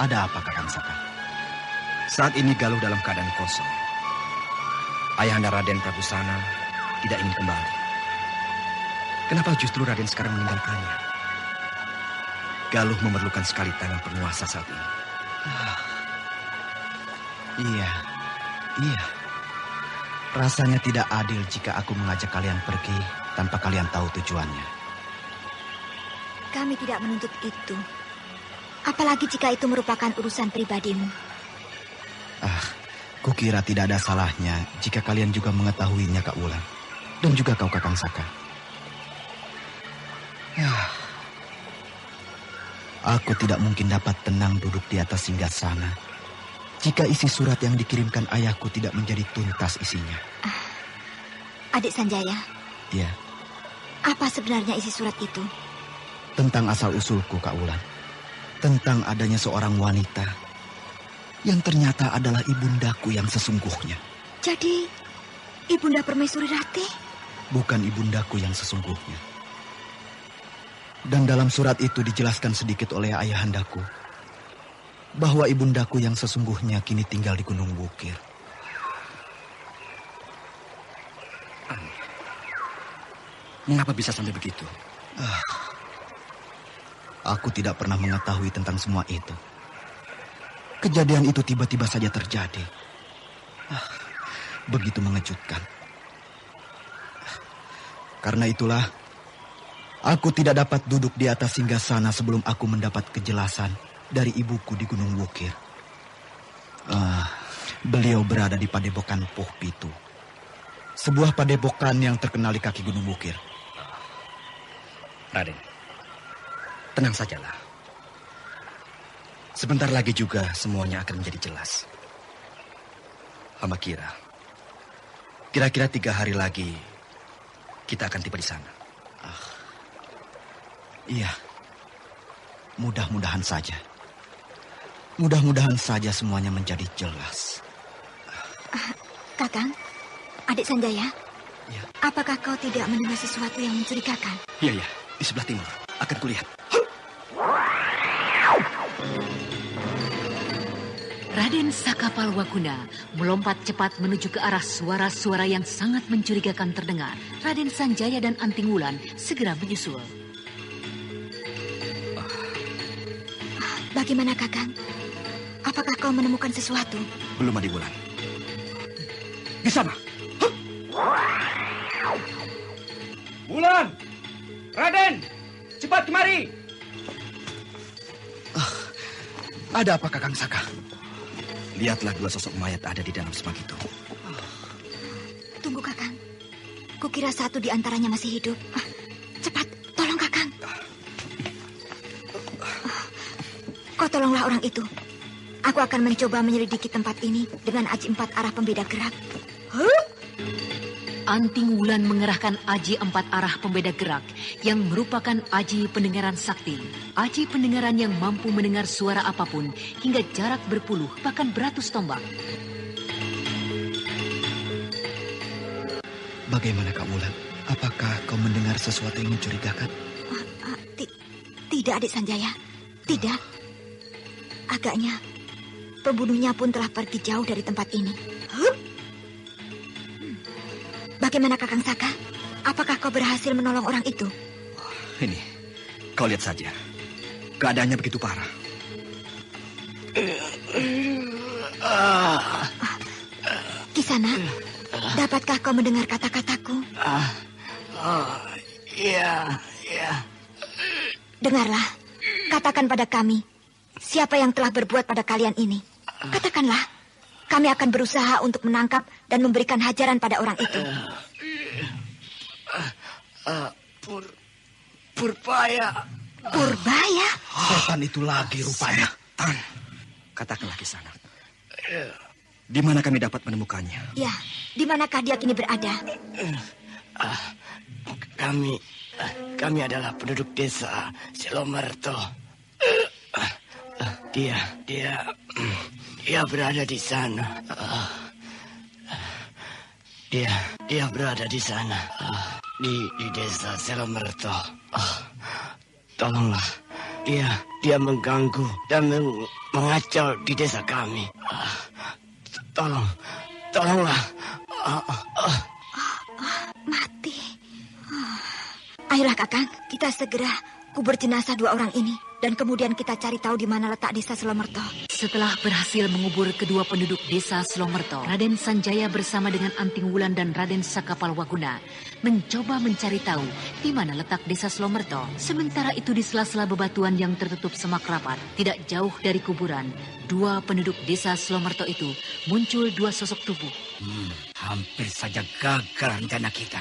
Ada apa, Kakang Saka? Saat ini Galuh dalam keadaan kosong. Ayahanda Raden Prabu Sana tidak ingin kembali. Kenapa justru Raden sekarang meninggalkannya? Galuh memerlukan sekali tangan penguasa saat ini. Iya. Rasanya tidak adil jika aku mengajak kalian pergi tanpa kalian tahu tujuannya. Kami tidak menuntut itu. Apalagi jika itu merupakan urusan pribadimu. Kukira tidak ada salahnya jika kalian juga mengetahuinya, Kak Wulan. Dan juga kau, Kakang Saka. Aku tidak mungkin dapat tenang duduk di atas singgasana jika isi surat yang dikirimkan ayahku tidak menjadi tuntas isinya. Adik Sanjaya. Ya. Apa sebenarnya isi surat itu? Tentang asal-usulku, Kak Wulan. Tentang adanya seorang wanita yang ternyata adalah ibundaku yang sesungguhnya. Jadi, Ibunda Permaisuri Rati? Bukan ibundaku yang sesungguhnya. Dan dalam surat itu dijelaskan sedikit oleh ayahandaku bahwa ibundaku yang sesungguhnya kini tinggal di Gunung Wukir. Mengapa bisa sampai begitu? Aku tidak pernah mengetahui tentang semua itu. Kejadian itu tiba-tiba saja terjadi. Begitu mengejutkan. Karena itulah, aku tidak dapat duduk di atas singgasana sebelum aku mendapat kejelasan dari ibuku di Gunung Wukir. Beliau berada di Padepokan Puh Pitu. Sebuah padepokan yang terkenal di kaki Gunung Wukir. Raden, tenang sajalah. Sebentar lagi juga semuanya akan menjadi jelas. Hamba kira-kira 3 hari lagi kita akan tiba di sana. Iya, mudah-mudahan saja. Mudah-mudahan saja semuanya menjadi jelas. Kakang, Adik Sanjaya, ya. Apakah kau tidak mendengar sesuatu yang mencurigakan? Iya, di sebelah timur. Akan kulihat. Raden Sakapalwaguna melompat cepat menuju ke arah suara-suara yang sangat mencurigakan terdengar. Raden Sanjaya dan Antingwulan segera menyusul. Bagaimana, Kakang? Apakah kau menemukan sesuatu? Belum, Adiwulan. Di sana. Wulan! Raden! Cepat kemari! Ada apa, Kakang Saka? Lihatlah 2 sosok mayat ada di dalam semak itu. Tunggu, Kakang. Kukira satu di antaranya masih hidup. Cepat, tolong Kakang. Kau tolonglah orang itu. Aku akan mencoba menyelidiki tempat ini dengan aji 4 arah pembeda gerak. Anting Wulan mengerahkan aji 4 arah pembeda gerak yang merupakan aji pendengaran sakti. Aji pendengaran yang mampu mendengar suara apapun hingga jarak berpuluh bahkan beratus tombak. Bagaimana Kak Wulan? Apakah kau mendengar sesuatu yang mencurigakan? Tidak, Adik Sanjaya. Tidak. Agaknya pembunuhnya pun telah pergi jauh dari tempat ini. Bagaimana Kakang Saka? Apakah kau berhasil menolong orang itu? Ini, kau lihat saja. Keadaannya begitu parah. Kisana, dapatkah kau mendengar kata-kataku? Iya. Dengarlah, katakan pada kami, siapa yang telah berbuat pada kalian ini? Katakanlah, kami akan berusaha untuk menangkap dan memberikan hajaran pada orang itu. Purbaya. Purbaya? Setan itu lagi rupanya. Katakanlah Kisana. Di mana kami dapat menemukannya? Ya, di manakah dia kini berada? Kami adalah penduduk desa Selomerto. Dia berada di sana. Dia berada di sana. Di desa Selomerto. Tolonglah. Dia mengganggu dan mengacau di desa kami. Tolonglah. Mati. Ayolah Kakang, kita segera kubur jenazah 2 orang ini. Dan kemudian kita cari tahu di mana letak desa Selomerto. Setelah berhasil mengubur kedua penduduk desa Selomerto, Raden Sanjaya bersama dengan Anting Wulan dan Raden Sakapalwaguna mencoba mencari tahu di mana letak desa Selomerto. Sementara itu di sela-sela bebatuan yang tertutup semak rapat, tidak jauh dari kuburan, 2 penduduk desa Selomerto itu muncul 2 sosok tubuh. Hampir saja gagal rencana kita.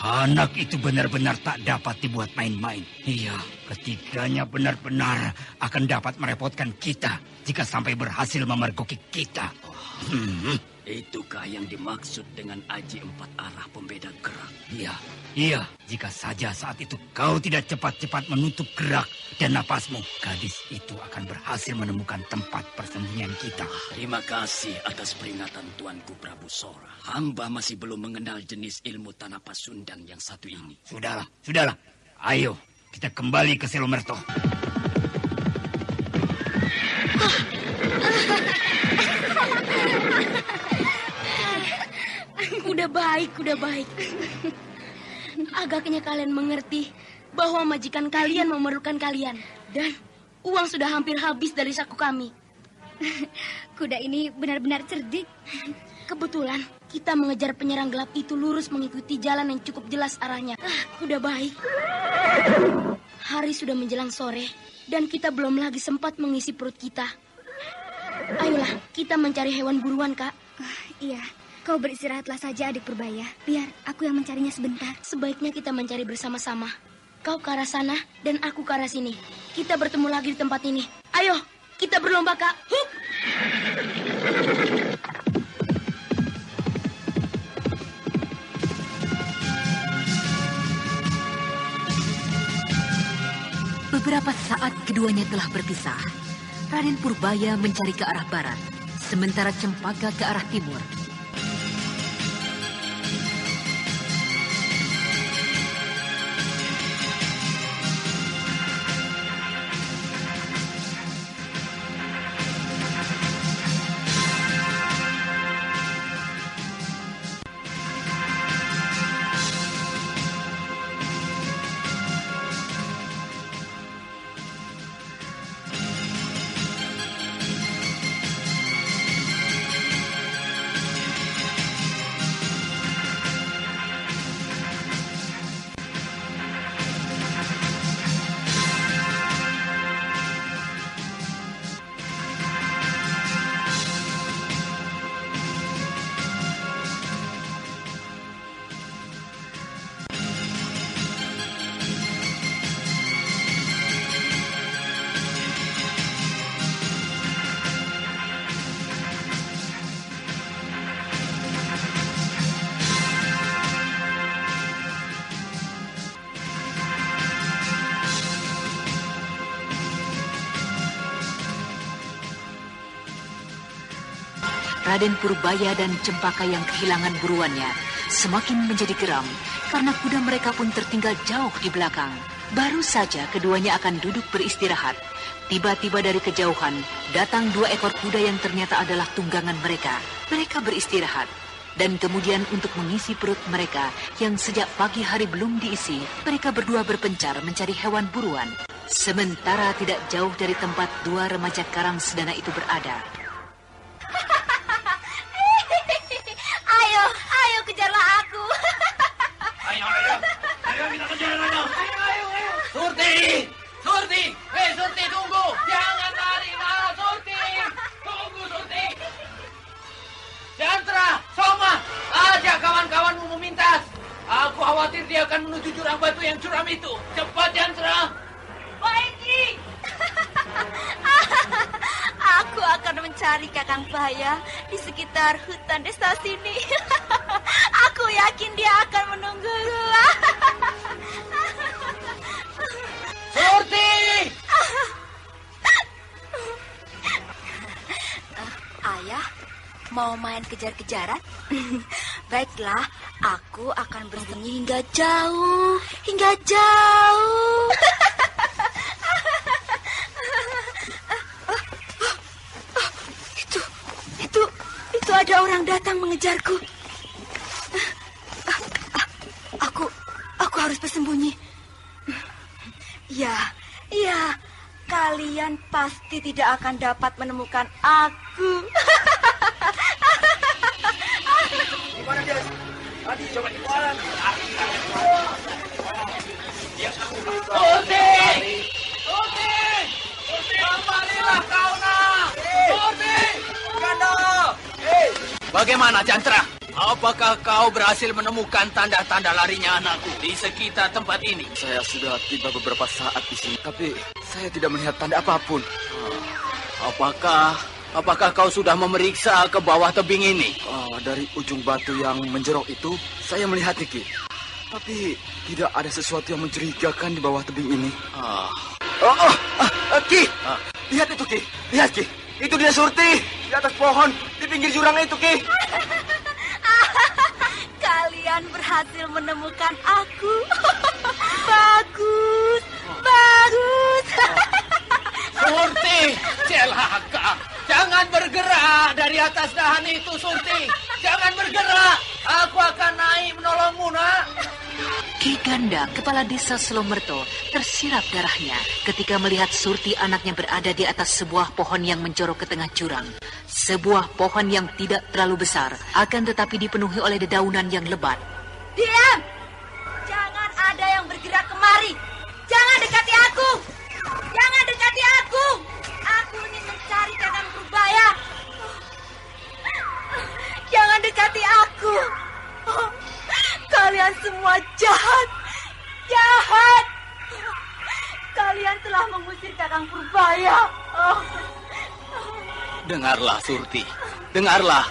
Anak itu benar-benar tak dapat dibuat main-main. Iya, ketiganya benar-benar akan dapat merepotkan kita jika sampai berhasil memergoki kita. Itukah yang dimaksud dengan aji 4 arah pembeda gerak? Iya. Jika saja saat itu kau tidak cepat-cepat menutup gerak dan napasmu, gadis itu akan berhasil menemukan tempat persembunyian kita. Terima kasih atas peringatan Tuanku Prabu Sora. Hamba masih belum mengenal jenis ilmu tanah pasundan yang satu ini. Sudahlah. Ayo, kita kembali ke Selomerto. Udah baik. Agaknya kalian mengerti bahwa majikan kalian memerlukan kalian. Dan uang sudah hampir habis dari saku kami. Kuda ini benar-benar cerdik. Kebetulan kita mengejar penyerang gelap itu lurus mengikuti jalan yang cukup jelas arahnya. Kuda baik. Hari sudah menjelang sore dan kita belum lagi sempat mengisi perut kita. Ayolah, kita mencari hewan buruan, Kak. Iya. Kau beristirahatlah saja, adik Purbaya. Biar aku yang mencarinya sebentar. Sebaiknya kita mencari bersama-sama. Kau ke arah sana dan aku ke arah sini. Kita bertemu lagi di tempat ini. Ayo, kita berlomba, Kak. Hup! Beberapa saat keduanya telah berpisah. Raden Purbaya mencari ke arah barat, sementara Cempaka ke arah timur. Raden Purbaya dan Cempaka yang kehilangan buruannya semakin menjadi geram karena kuda mereka pun tertinggal jauh di belakang. Baru saja keduanya akan duduk beristirahat. Tiba-tiba dari kejauhan datang 2 ekor kuda yang ternyata adalah tunggangan mereka. Mereka beristirahat. Dan kemudian untuk mengisi perut mereka yang sejak pagi hari belum diisi, mereka berdua berpencar mencari hewan buruan. Sementara tidak jauh dari tempat 2 remaja karang sedana itu berada. Ayo kejarlah aku. Ayo kita kejar ayo. Surti, Surti tunggu, jangan lari lah Surti, tunggu Surti. Jantra, Soma, ajak kawan-kawanmu memintas. Aku khawatir dia akan menuju jurang batu yang curam itu. Cepat Jantra. Baik, Ki. Aku akan mencari Kakang Bahaya di sekitar hutan desa sini. Aku yakin dia akan menungguku. Surti! Ayah, mau main kejar-kejaran? Baiklah, aku akan bersembunyi hingga jauh. Itu ada orang datang mengejarku. Aku harus bersembunyi. Ya, kalian pasti tidak akan dapat menemukan aku. Di mana dia? Tadi coba di jalan. Surti! Kembalilah kau nak! Surti! Ganda! Bagaimana Jantra? Apakah kau berhasil menemukan tanda-tanda larinya anakku di sekitar tempat ini? Saya sudah tiba beberapa saat di sini, tapi saya tidak melihat tanda apapun. Apakah kau sudah memeriksa ke bawah tebing ini? Dari ujung batu yang menjerok itu, saya melihat Ki. Tapi tidak ada sesuatu yang mencurigakan di bawah tebing ini. Ki, lihat itu Ki, lihat Ki. Itu dia Surti di atas pohon di pinggir jurang itu Ki. Kalian berhasil menemukan aku. Bagus. Surti, celaka. Jangan bergerak dari atas dahan itu, Surti. Jangan bergerak. Aku akan naik menolongmu, nak. Ki Ganda, kepala desa Selomerto, tersirat darahnya ketika melihat Surti anaknya berada di atas sebuah pohon yang menjorok ke tengah jurang. Sebuah pohon yang tidak terlalu besar, akan tetapi dipenuhi oleh dedaunan yang lebat. Diam! Jangan ada yang bergerak kemari. Jangan dekati aku. Aku ingin mencari Kakang Purbaya. Jangan dekati aku. Kalian semua jahat. Kalian telah mengusir Kakang Purbaya. Dengarlah, Surti. Dengarlah.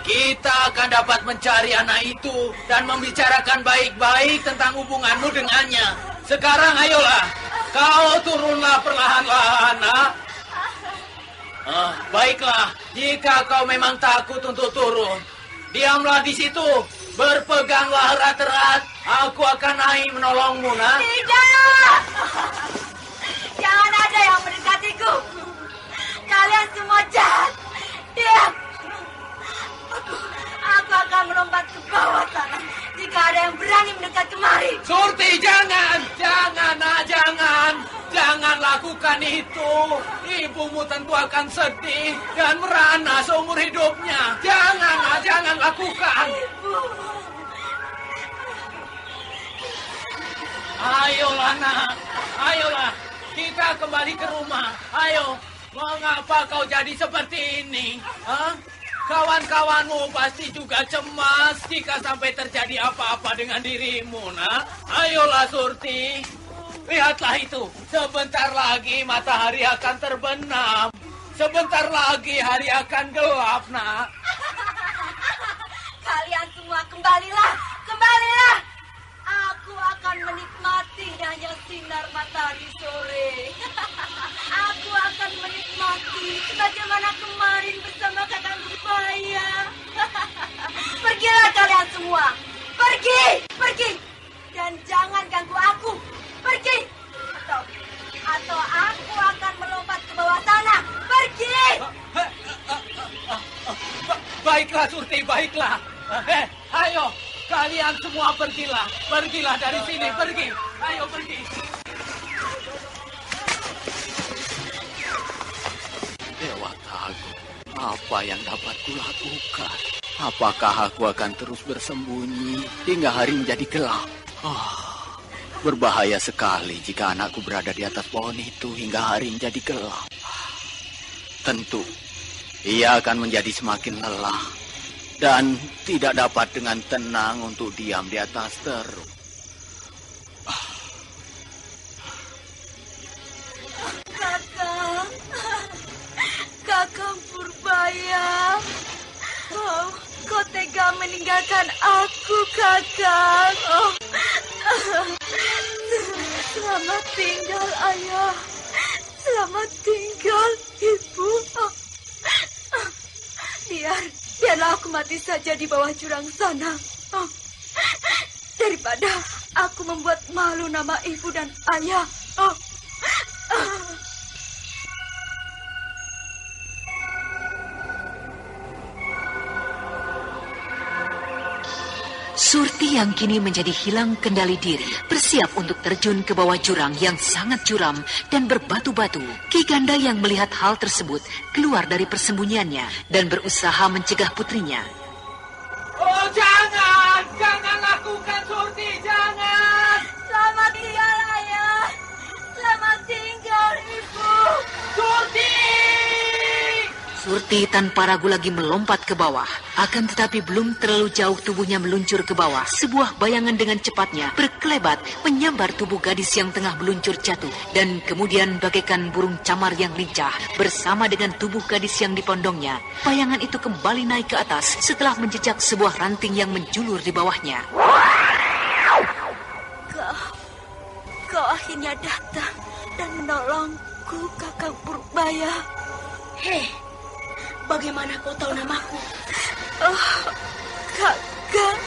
Kita akan dapat mencari anak itu dan membicarakan baik-baik tentang hubunganmu dengannya. Sekarang ayolah, kau turunlah perlahan-lahan, nak. Baiklah, jika kau memang takut untuk turun, diamlah di situ. Berpeganglah erat-erat. Aku akan naik menolongmu, nak. Tidak! Jangan ada yang mendekatiku. Kalian semua jahat. Diam! Aku akan melompat ke bawah sana jika ada yang berani mendekat kemari. Surti, jangan! Jangan lakukan itu. Ibumu tentu akan sedih dan merana seumur hidupnya. Jangan lakukan. Ibu. Ayolah, nak. Ayolah, kita kembali ke rumah. Ayo, mengapa kau jadi seperti ini? Kawan-kawanmu pasti juga cemas jika sampai terjadi apa-apa dengan dirimu, nak. Ayolah, Surti. Lihatlah itu. Sebentar lagi matahari akan terbenam. Sebentar lagi hari akan gelap, nak. Kalian semua kembalilah. Aku akan menikmati indahnya sinar matahari sore. Aku akan menikmati sebagaimana kemarin bersama Kakang Purbaya. semua. Pergi, pergi. Dan jangan ganggu aku. Pergi. Atau aku akan melompat ke bawah tanah. Pergi. Baiklah, Surti, baiklah. Ayo, kalian semua pergilah. Pergilah dari sini, pergi. Ayo, pergi. Dewata Agung, apa yang dapat kulakukan? Apakah aku akan terus bersembunyi hingga hari menjadi gelap? Berbahaya sekali jika anakku berada di atas pohon itu hingga hari menjadi gelap. Tentu, ia akan menjadi semakin lelah dan tidak dapat dengan tenang untuk diam di atas teruk. Kakang Purbaya. Kau tega meninggalkan aku, Kakang. Selamat tinggal, Ayah. Selamat tinggal, Ibu. Biarlah aku mati saja di bawah jurang sana. Daripada aku membuat malu nama Ibu dan Ayah. Surti yang kini menjadi hilang kendali diri, bersiap untuk terjun ke bawah jurang yang sangat curam dan berbatu-batu. Ki Ganda yang melihat hal tersebut keluar dari persembunyiannya dan berusaha mencegah putrinya. Oh, jangan lakukan, Surti, jangan. Selamat tinggal, Ayah. Selamat tinggal, Ibu. Surti! Surti tanpa ragu lagi melompat ke bawah. Akan tetapi belum terlalu jauh tubuhnya meluncur ke bawah. Sebuah bayangan dengan cepatnya berkelebat menyambar tubuh gadis yang tengah meluncur jatuh. Dan kemudian bagaikan burung camar yang lincah bersama dengan tubuh gadis yang dipondongnya. Bayangan itu kembali naik ke atas setelah menjejak sebuah ranting yang menjulur di bawahnya. Kau akhirnya datang dan menolongku, Kakang Purbaya. Hei, bagaimana kau tahu namaku? Kakang.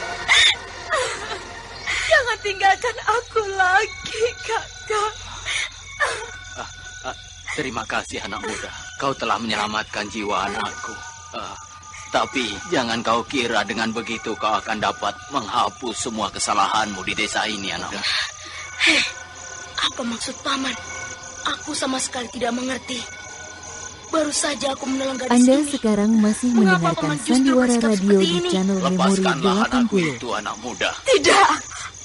Jangan tinggalkan aku lagi, Kakang. Terima kasih, anak muda. Kau telah menyelamatkan jiwa anakku. Tapi jangan kau kira dengan begitu kau akan dapat menghapus semua kesalahanmu di desa ini, anak muda. Hei, apa maksud paman? Aku sama sekali tidak mengerti. Baru saja aku menolong gadis Anda ini. sekarang masih mendengarkan Sandiwara Radio di channel Memori Lepaskanlah anakku 80. itu, anak muda. Tidak,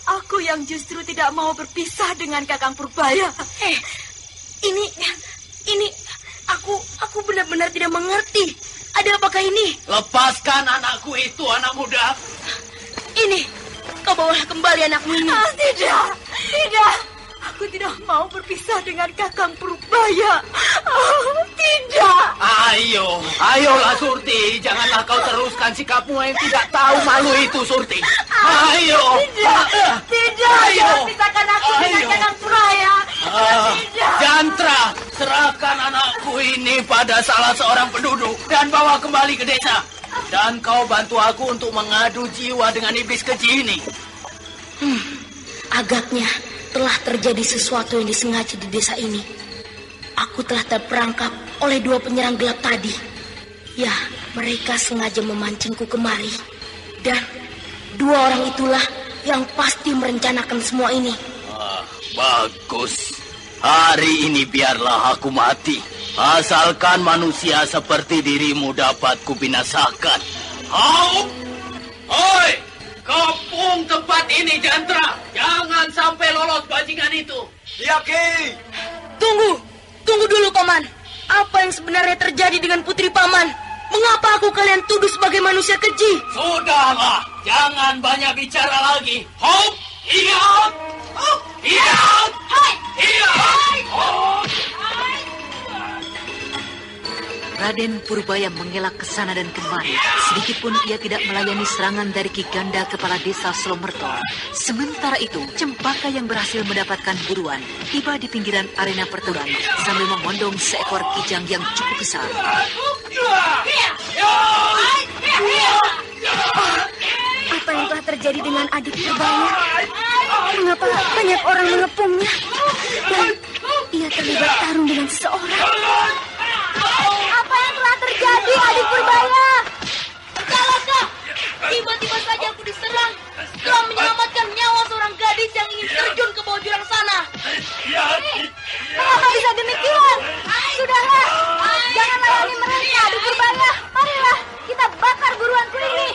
aku yang justru tidak mau berpisah dengan Kakang Purbaya. Ini, aku benar-benar tidak mengerti. Ada apakah ini? Lepaskan anakku itu, anak muda. Ini, kau bawalah kembali anakmu ini. Tidak. Aku tidak mau berpisah dengan Kakang Purbaya. Tidak. Ayolah Surti. Janganlah kau teruskan sikapmu yang tidak tahu malu itu, Surti. Ayo. Tidak. Jangan pisahkan aku dengan Kakang Purbaya. Jantra, serahkan anakku ini pada salah seorang penduduk dan bawa kembali ke desa. Dan kau bantu aku untuk mengadu jiwa dengan iblis keji ini. Agaknya telah terjadi sesuatu yang disengaja di desa ini. Aku telah terperangkap oleh dua penyerang gelap tadi. Ya, mereka sengaja memancingku kemari. Dan dua orang itulah yang pasti merencanakan semua ini. Bagus. Hari ini biarlah aku mati. Asalkan manusia seperti dirimu dapat kubinasakan. Hoi! Kepung tempat ini, Jantra. Jangan sampai lolos bajingan itu. Ya, Ki. Tunggu dulu, Paman. Apa yang sebenarnya terjadi dengan putri Paman? Mengapa aku kalian tuduh sebagai manusia keji? Sudahlah, jangan banyak bicara lagi. Hop! Iya! Iya! Iya! Raden Purbaya mengelak ke sana dan kemari. Sedikitpun ia tidak melayani serangan dari Ki Ganda kepala desa Slomerto. Sementara itu, Cempaka yang berhasil mendapatkan buruan tiba di pinggiran arena pertempuran sambil memondong seekor kijang yang cukup besar. Apa yang telah terjadi dengan adik Purbaya? Mengapa banyak orang mengepungnya? Dan ia terlibat tarung dengan seseorang. Apa yang telah terjadi, adik Purbaya? Entahlah, Kak. Tiba-tiba saja aku diserang setelah menyelamatkan nyawa seorang gadis yang ingin terjun ke bawah jurang sana. Mengapa bisa demikian? Sudahlah, jangan layani mereka, adik Purbaya. Marilah, kita bakar buruanku ini.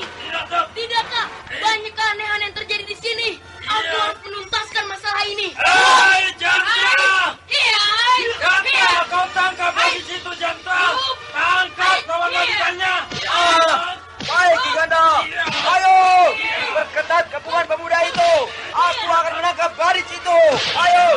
Tidak, Kak. Banyak keanehan yang terjadi di sini. Aku harus menuntaskan masalah ini. Hei, Janta! Janta, kau tangkap di situ, Janta! Tangkap kawan wanitanya! Baik, Ki Ganda. Ayo, perketat kepungan pemuda itu. Aku akan menangkap gadis itu. Ayo.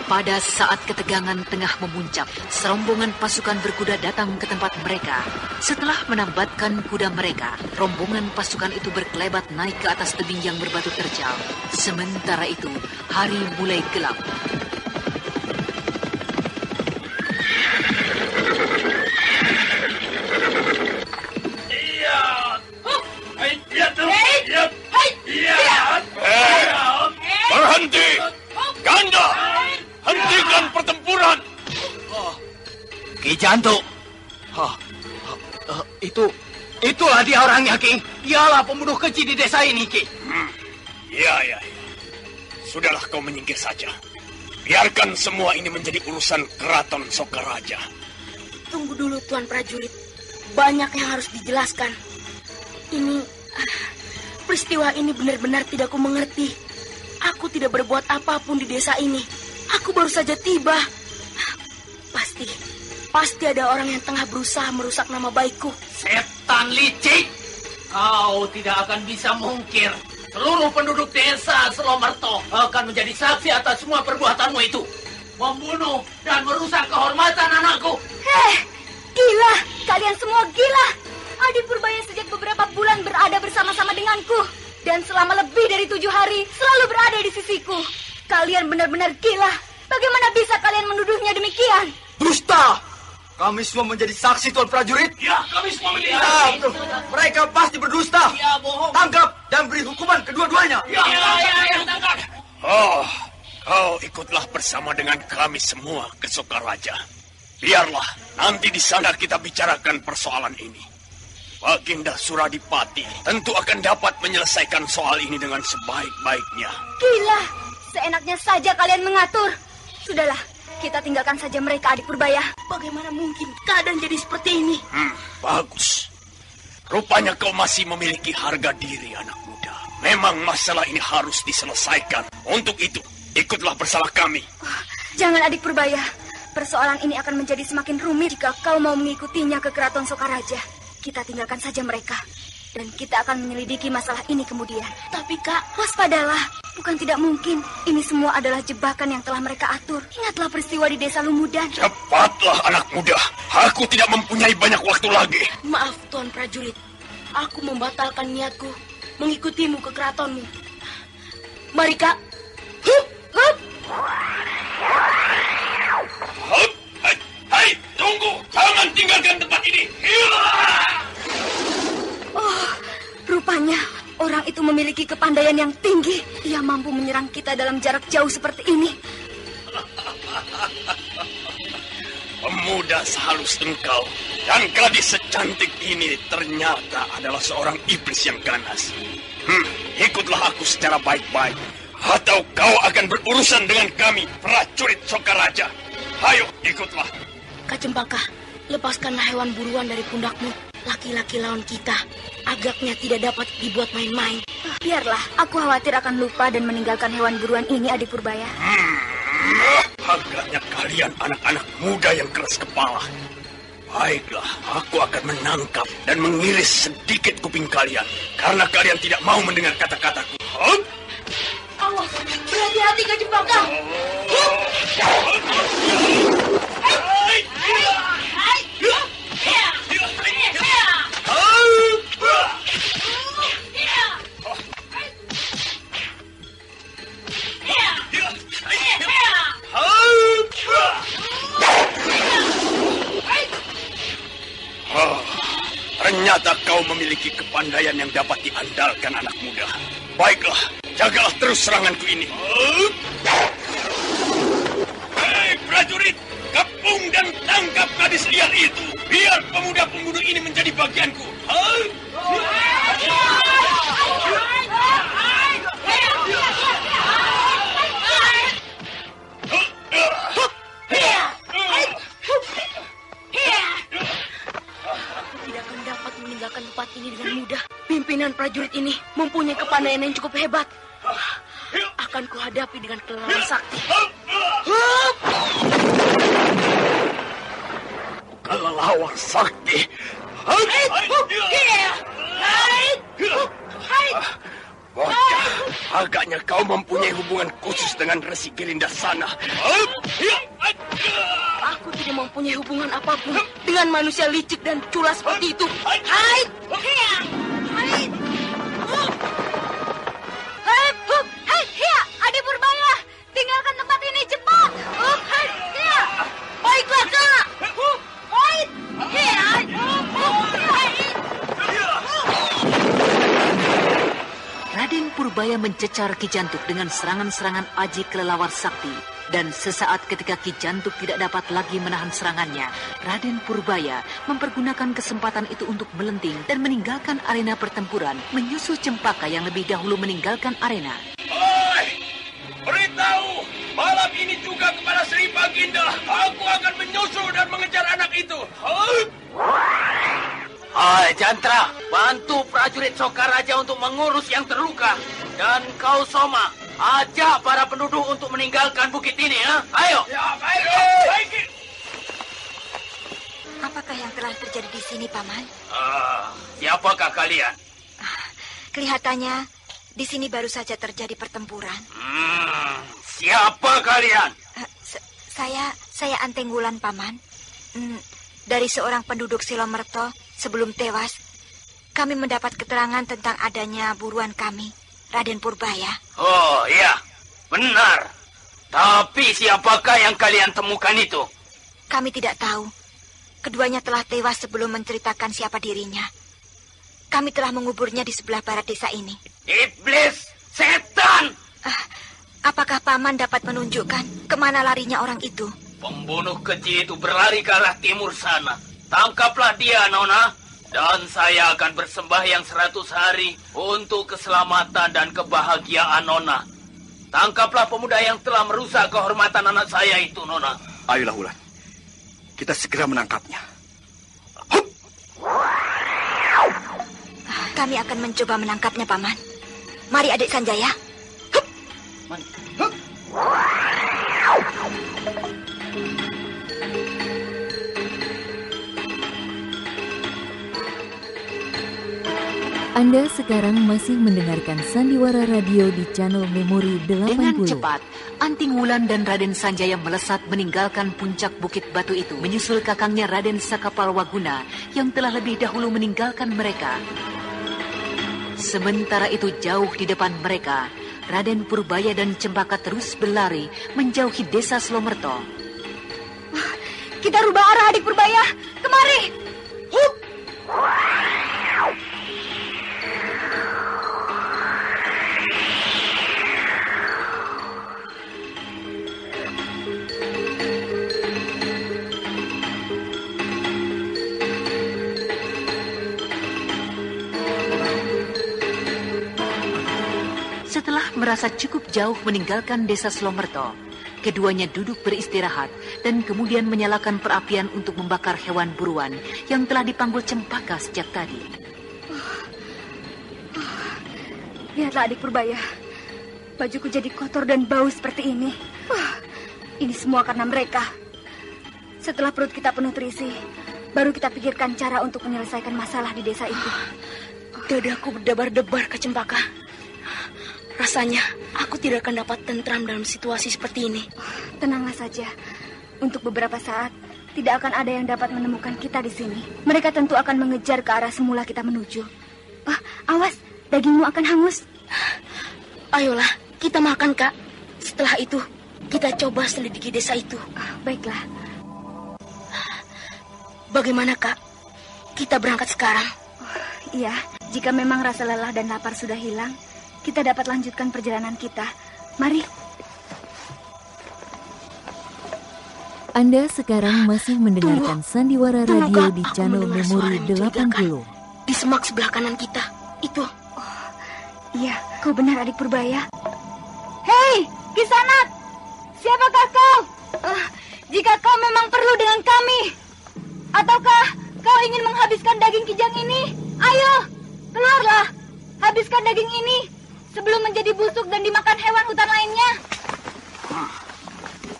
Pada saat ketegangan tengah memuncak, serombongan pasukan berkuda datang ke tempat mereka. Setelah menambatkan kuda mereka, rombongan pasukan itu berkelebat naik ke atas tebing yang berbatu terjal. Sementara itu, hari mulai gelap. Berhenti! Ganda! Hentikan pertempuran! Ki Janto. Itulah dia orangnya, Ki. Dialah pembunuh keji di desa ini, Ki. Ya. Sudahlah kau menyingkir saja. Biarkan semua ini menjadi urusan Keraton Sokaraja. Tunggu dulu, Tuan Prajurit. Banyak yang harus dijelaskan. Peristiwa ini benar-benar tidak ku mengerti. Aku tidak berbuat apapun di desa ini. Aku baru saja tiba. Pasti ada orang yang tengah berusaha merusak nama baikku. Setan licik! Kau tidak akan bisa mungkir. Seluruh penduduk desa Selomerto akan menjadi saksi atas semua perbuatanmu itu. Membunuh dan merusak kehormatan anakku. Gila! Kalian semua gila! Adik Purbaya sejak beberapa bulan berada bersama-sama denganku. Dan selama lebih dari 7 hari selalu berada di sisiku. Kalian benar-benar gila. Bagaimana bisa kalian menuduhnya demikian? Dusta! Kami semua menjadi saksi, Tuan Prajurit. Ya, kami semua menjadi saksi. Mereka pasti berdusta. Ya, bohong. Tangkap dan beri hukuman kedua-duanya. Ya, tangkap. Kau ikutlah bersama dengan kami semua ke Sokaraja. Biarlah, nanti di sana kita bicarakan persoalan ini. Baginda Suradipati tentu akan dapat menyelesaikan soal ini dengan sebaik-baiknya. Gila! Seenaknya saja kalian mengatur. Sudahlah, kita tinggalkan saja mereka, adik Purbaya. Bagaimana mungkin keadaan jadi seperti ini? Bagus. Rupanya kau masih memiliki harga diri, anak muda. Memang masalah ini harus diselesaikan. Untuk itu, ikutlah bersama kami. Jangan, adik Purbaya. Persoalan ini akan menjadi semakin rumit jika kau mau mengikutinya ke Keraton Sokaraja. Kita tinggalkan saja mereka. Dan kita akan menyelidiki masalah ini kemudian. Tapi, Kak, waspadalah. Bukan tidak mungkin. Ini semua adalah jebakan yang telah mereka atur. Ingatlah peristiwa di desa Lumudan. Cepatlah, anak muda. Aku tidak mempunyai banyak waktu lagi. Maaf, Tuan Prajurit. Aku membatalkan niatku mengikutimu ke keratonmu. Mari, Kak. Hei, tunggu. Jangan tinggalkan tempat ini. Rupanya orang itu memiliki kepandaian yang tinggi. Ia mampu menyerang kita dalam jarak jauh seperti ini. Pemuda sehalus engkau dan gadis secantik ini ternyata adalah seorang iblis yang ganas. Ikutlah aku secara baik-baik, atau kau akan berurusan dengan kami, prajurit Sokaraja. Ayo, ikutlah. Kak Cempaka, lepaskanlah hewan buruan dari pundakmu. Laki-laki lawan kita agaknya tidak dapat dibuat main-main. Biarlah, aku khawatir akan lupa dan meninggalkan hewan buruan ini, adik Purbaya. Agaknya kalian anak-anak muda yang keras kepala. Baiklah, aku akan menangkap dan mengiris sedikit kuping kalian karena kalian tidak mau mendengar kata-kataku. Awas, berhati-hati Kak Cempaka. Ternyata kau memiliki kepandaian yang dapat diandalkan, anak muda. Baiklah, jagalah terus seranganku ini. Hei prajurit, kepung dan tangkap gadis liar itu. Biar pemuda-pemuda ini menjadi bagianku. Tidak akan dapat meninggalkan tempat ini dengan mudah. Pimpinan prajurit ini mempunyai kepandaian yang cukup hebat. Akan kuhadapi dengan kelelawan sakti. Kelelawar sakti. Bocah, agaknya kau mempunyai hubungan khusus dengan Resi Girindasana. Aku tidak mempunyai hubungan apapun dengan manusia licik dan culas seperti itu. Adi Purbaya, tinggalkan tempat ini cepat. Baiklah, Kak. Raden Purbaya mencecar Ki Jantuk dengan serangan-serangan aji kelelawar sakti. Dan sesaat ketika Ki Jantuk tidak dapat lagi menahan serangannya, Raden Purbaya mempergunakan kesempatan itu untuk melenting dan meninggalkan arena pertempuran, menyusul Cempaka yang lebih dahulu meninggalkan arena. Hai, beritahu malam ini juga kepada Sri Baginda, aku akan menyusul dan mengejar anak itu. Hai Jantra, bantu prajurit Sokaraja untuk mengurus yang terluka. Dan kau Soma, ajak para penduduk untuk meninggalkan bukit ini, ya? Ayo. Ya, baik. Apakah yang telah terjadi di sini, Paman? Siapakah kalian? Kelihatannya di sini baru saja terjadi pertempuran. Siapa kalian? Saya Antenggulan, Paman. Dari seorang penduduk Silomerto sebelum tewas, kami mendapat keterangan tentang adanya buruan kami, Raden Purbaya. Oh iya, benar. Tapi siapakah yang kalian temukan itu? Kami tidak tahu. Keduanya telah tewas sebelum menceritakan siapa dirinya. Kami telah menguburnya di sebelah barat desa ini. Iblis! Setan! Apakah Paman dapat menunjukkan kemana larinya orang itu? Pembunuh keji itu berlari ke arah timur sana. Tangkaplah dia, Nona. Dan saya akan bersembahyang 100 hari untuk keselamatan dan kebahagiaan Nona. Tangkaplah pemuda yang telah merusak kehormatan anak saya itu, Nona. Ayolah, Wulan. Kita segera menangkapnya. Kami akan mencoba menangkapnya, Paman. Mari, Adik Sanjaya. Anda sekarang masih mendengarkan Sandiwara Radio di channel Memori 80. Dengan cepat, Anting Wulan dan Raden Sanjaya melesat meninggalkan puncak bukit batu itu, menyusul kakangnya Raden Sakapalwaguna yang telah lebih dahulu meninggalkan mereka. Sementara itu jauh di depan mereka, Raden Purbaya dan Cempaka terus berlari menjauhi desa Slomerto. Kita rubah arah, Adik Purbaya. Kemari. Hup. Setelah merasa cukup jauh meninggalkan desa Slomerto, keduanya duduk beristirahat dan kemudian menyalakan perapian untuk membakar hewan buruan yang telah dipanggul Cempaka sejak tadi. Lihatlah, Adik Purbaya. Bajuku jadi kotor dan bau seperti ini. Ini semua karena mereka. Setelah perut kita penuh terisi, baru kita pikirkan cara untuk menyelesaikan masalah di desa itu. Dadaku berdebar-debar, Kak Cempaka. Rasanya aku tidak akan dapat tentram dalam situasi seperti ini. Tenanglah saja. Untuk beberapa saat, tidak akan ada yang dapat menemukan kita di sini. Mereka tentu akan mengejar ke arah semula kita menuju. Awas, dagingmu akan hangus. Ayolah, kita makan, Kak. Setelah itu, kita coba selidiki desa itu. Baiklah. Bagaimana, Kak? kita berangkat sekarang. Iya, jika memang rasa lelah dan lapar sudah hilang, kita dapat lanjutkan perjalanan kita. Mari. Anda sekarang masih mendengarkan Sandiwara Radio di channel Memori 80. Di semak sebelah kanan kita, itu. Iya, kau benar adik Purbaya. Hei, Kisanat! Siapakah kau? Jika kau memang perlu dengan kami, ataukah kau ingin menghabiskan daging kijang ini? Ayo, keluarlah. Habiskan daging ini sebelum menjadi busuk dan dimakan hewan hutan lainnya.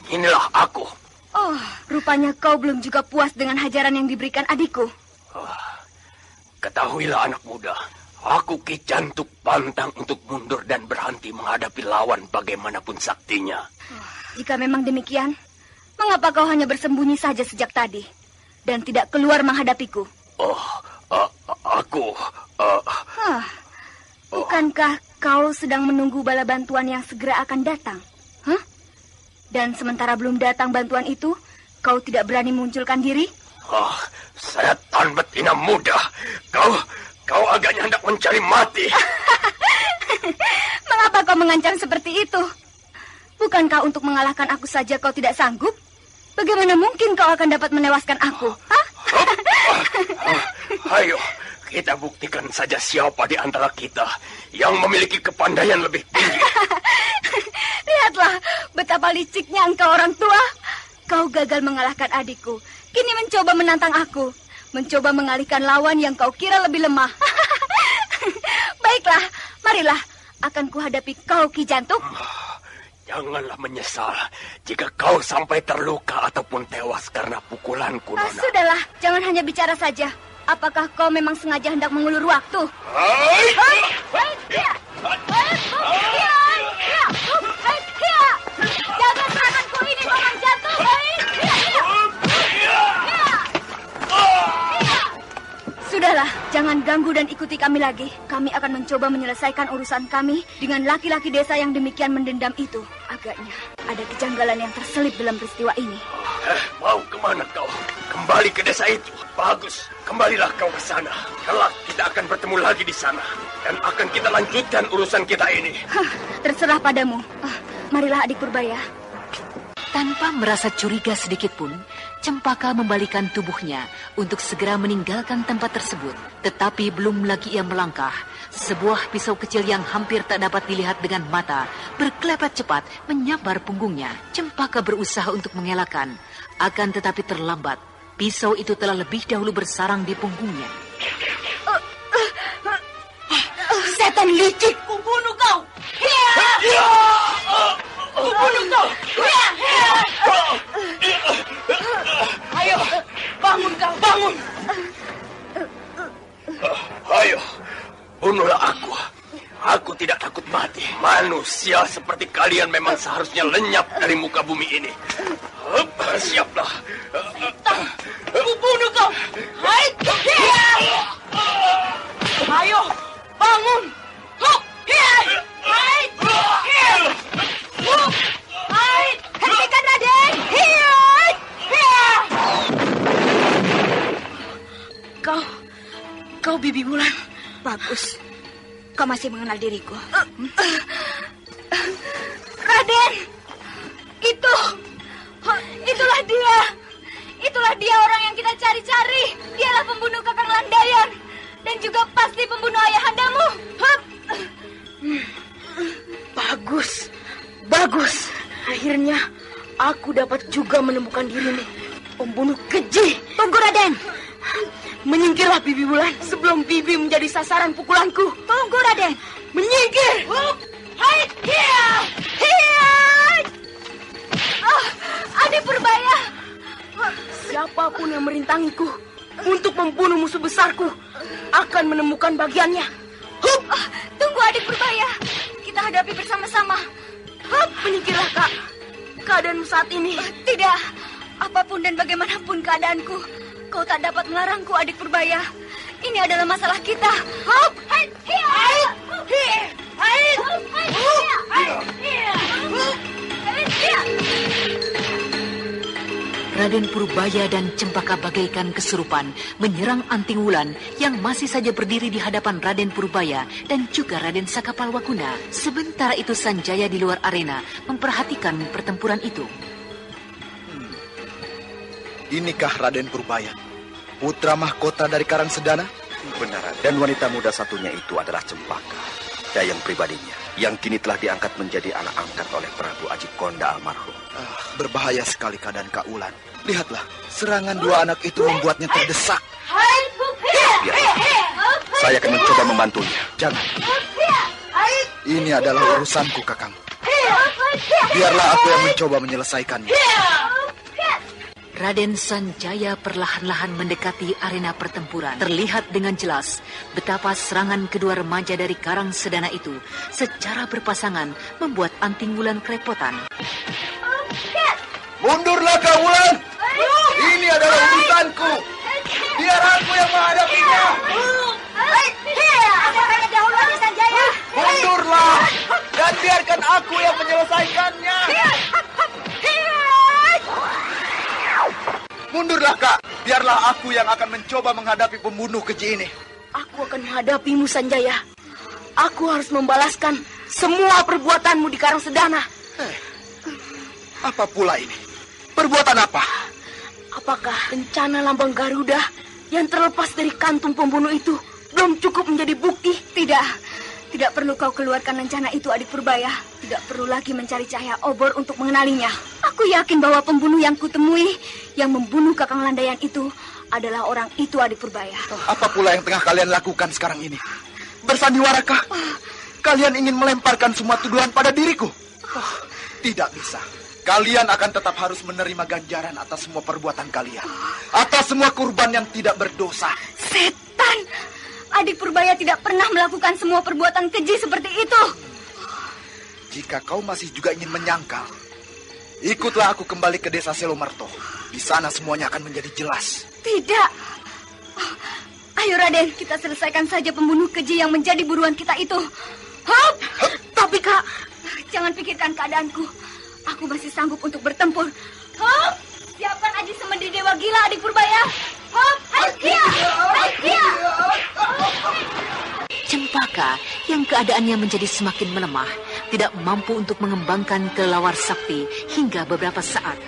Inilah aku. Oh, rupanya kau belum juga puas dengan hajaran yang diberikan adikku. Ketahuilah anak muda, aku Ki Jantuk pantang untuk mundur dan berhenti menghadapi lawan bagaimanapun saktinya. Jika memang demikian, mengapa kau hanya bersembunyi saja sejak tadi dan tidak keluar menghadapiku? Bukankah kau sedang menunggu bala bantuan yang segera akan datang? Dan sementara belum datang bantuan itu, kau tidak berani munculkan diri? Setan betina muda, kau agaknya hendak mencari mati. Mengapa kau mengancam seperti itu? Bukankah untuk mengalahkan aku saja kau tidak sanggup? Bagaimana mungkin kau akan dapat menewaskan aku? Ayo, kita buktikan saja siapa di antara kita yang memiliki kepandaian lebih tinggi. Lihatlah betapa liciknya engkau orang tua. Kau gagal mengalahkan adikku. Kini mencoba menantang aku. Mencoba mengalihkan lawan yang kau kira lebih lemah. Baiklah, marilah. Akan kuhadapi kau, Ki Jantuk. Janganlah menyesal jika kau sampai terluka ataupun tewas karena pukulanku, Nona. Sudahlah, jangan hanya bicara saja. Apakah kau memang sengaja hendak mengulur waktu? Jaga seranganku ini, Paman Jantuk. Sudahlah, jangan ganggu dan ikuti kami lagi. Kami akan mencoba menyelesaikan urusan kami dengan laki-laki desa yang demikian mendendam itu. Agaknya ada kejanggalan yang terselip dalam peristiwa ini. Mau kemana kau? Kembali ke desa itu. Bagus, kembalilah kau ke sana. Kelak kita akan bertemu lagi di sana. Dan akan kita lanjutkan urusan kita ini. Terserah padamu. Marilah adik Purbaya. Tanpa merasa curiga sedikit pun, Cempaka membalikan tubuhnya untuk segera meninggalkan tempat tersebut. Tetapi belum lagi ia melangkah, sebuah pisau kecil yang hampir tak dapat dilihat dengan mata berkelebat cepat menyambar punggungnya. Cempaka berusaha untuk mengelakkan, akan tetapi terlambat. Pisau itu telah lebih dahulu bersarang di punggungnya. Setan licik, kubunuh kau! Kubunuh kau! Ayo, bangun kau, bangun! Ayo, bunuhlah aku. Aku tidak takut mati. Manusia seperti kalian memang seharusnya lenyap dari muka bumi ini. Siaplah. Kubunuh kau! Ayo, bangun! Hentikan Raden! Kau Bibi Wulan. Bagus. Kau masih mengenal diriku. Raden! Itulah dia. Itulah dia orang yang kita cari-cari. Dialah pembunuh Kakang Landayan. Dan juga pasti pembunuh ayahandamu. Bagus. Akhirnya aku dapat juga menemukan dirimu. Pembunuh keji. Tunggu, Raden. Menyingkirlah Bibi Wulan sebelum Bibi menjadi sasaran pukulanku. Tunggu, Raden. Menyingkir. Adik Purbaya. Siapapun yang merintangiku untuk membunuh musuh besarku akan menemukan bagiannya. Tunggu, adik Purbaya. Kita hadapi bersama-sama. Menyingkirlah, Kak. Keadaanmu saat ini. Tidak. Apapun dan bagaimanapun keadaanku, kau tak dapat melarangku, adik Purbaya. Ini adalah masalah kita. Raden Purbaya dan Cempaka bagaikan kesurupan menyerang Anting Wulan yang masih saja berdiri di hadapan Raden Purbaya dan juga Raden Sakapalwaguna. Sementara itu Sanjaya di luar arena memperhatikan pertempuran itu. Inikah Raden Purbaya, putra mahkota dari Karangsedana? Benar, dan wanita muda satunya itu adalah Cempaka, dayang pribadinya, yang kini telah diangkat menjadi anak angkat oleh Prabu Aji Konda almarhum. Berbahaya sekali keadaan Kak Wulan. Lihatlah, serangan dua anak itu membuatnya terdesak. Biarlah, saya akan mencoba membantunya. Jangan. Ini adalah urusanku, Kakang. Biarlah aku yang mencoba menyelesaikannya. Raden Sanjaya perlahan-lahan mendekati arena pertempuran. Terlihat dengan jelas betapa serangan kedua remaja dari Karangsedana itu secara berpasangan membuat Anting Wulan kerepotan. Mundurlah Kak Wulan! Ini adalah urusanku. Biar aku yang menghadapinya. Mundurlah dan biarkan aku yang menyelesaikannya. Mundurlah, Kak. Biarlah aku yang akan mencoba menghadapi pembunuh keji ini. Aku akan menghadapimu, Sanjaya. Aku harus membalaskan semua perbuatanmu di Karangsedana. Apa pula ini? Perbuatan apa? Apakah rencana lambang Garuda yang terlepas dari kantung pembunuh itu belum cukup menjadi bukti? Tidak perlu kau keluarkan rencana itu, Adik Purbaya. Tidak perlu lagi mencari cahaya obor untuk mengenalinya. Aku yakin bahwa pembunuh yang kutemui, yang membunuh Kakang Landayan itu, adalah orang itu, Adik Purbaya. Apa pula yang tengah kalian lakukan sekarang ini? Bersandiwarakah? Kalian ingin melemparkan semua tuduhan pada diriku? Tidak bisa. Kalian akan tetap harus menerima ganjaran atas semua perbuatan kalian. Atas semua kurban yang tidak berdosa. Setan! Adik Purbaya tidak pernah melakukan semua perbuatan keji seperti itu. Jika kau masih juga ingin menyangkal, ikutlah aku kembali ke desa Selomerto. Di sana semuanya akan menjadi jelas. Tidak. Ayo Raden, kita selesaikan saja pembunuh keji yang menjadi buruan kita itu. Hop! Tapi Kak, jangan pikirkan keadaanku. Aku masih sanggup untuk bertempur. Hop! Siapkan Aji Semedi Dewa Gila, Adik Purbaya. Hop! Aikia! Aikia! Cempaka yang keadaannya menjadi semakin melemah, tidak mampu untuk mengembangkan kelelawar sakti hingga beberapa saat.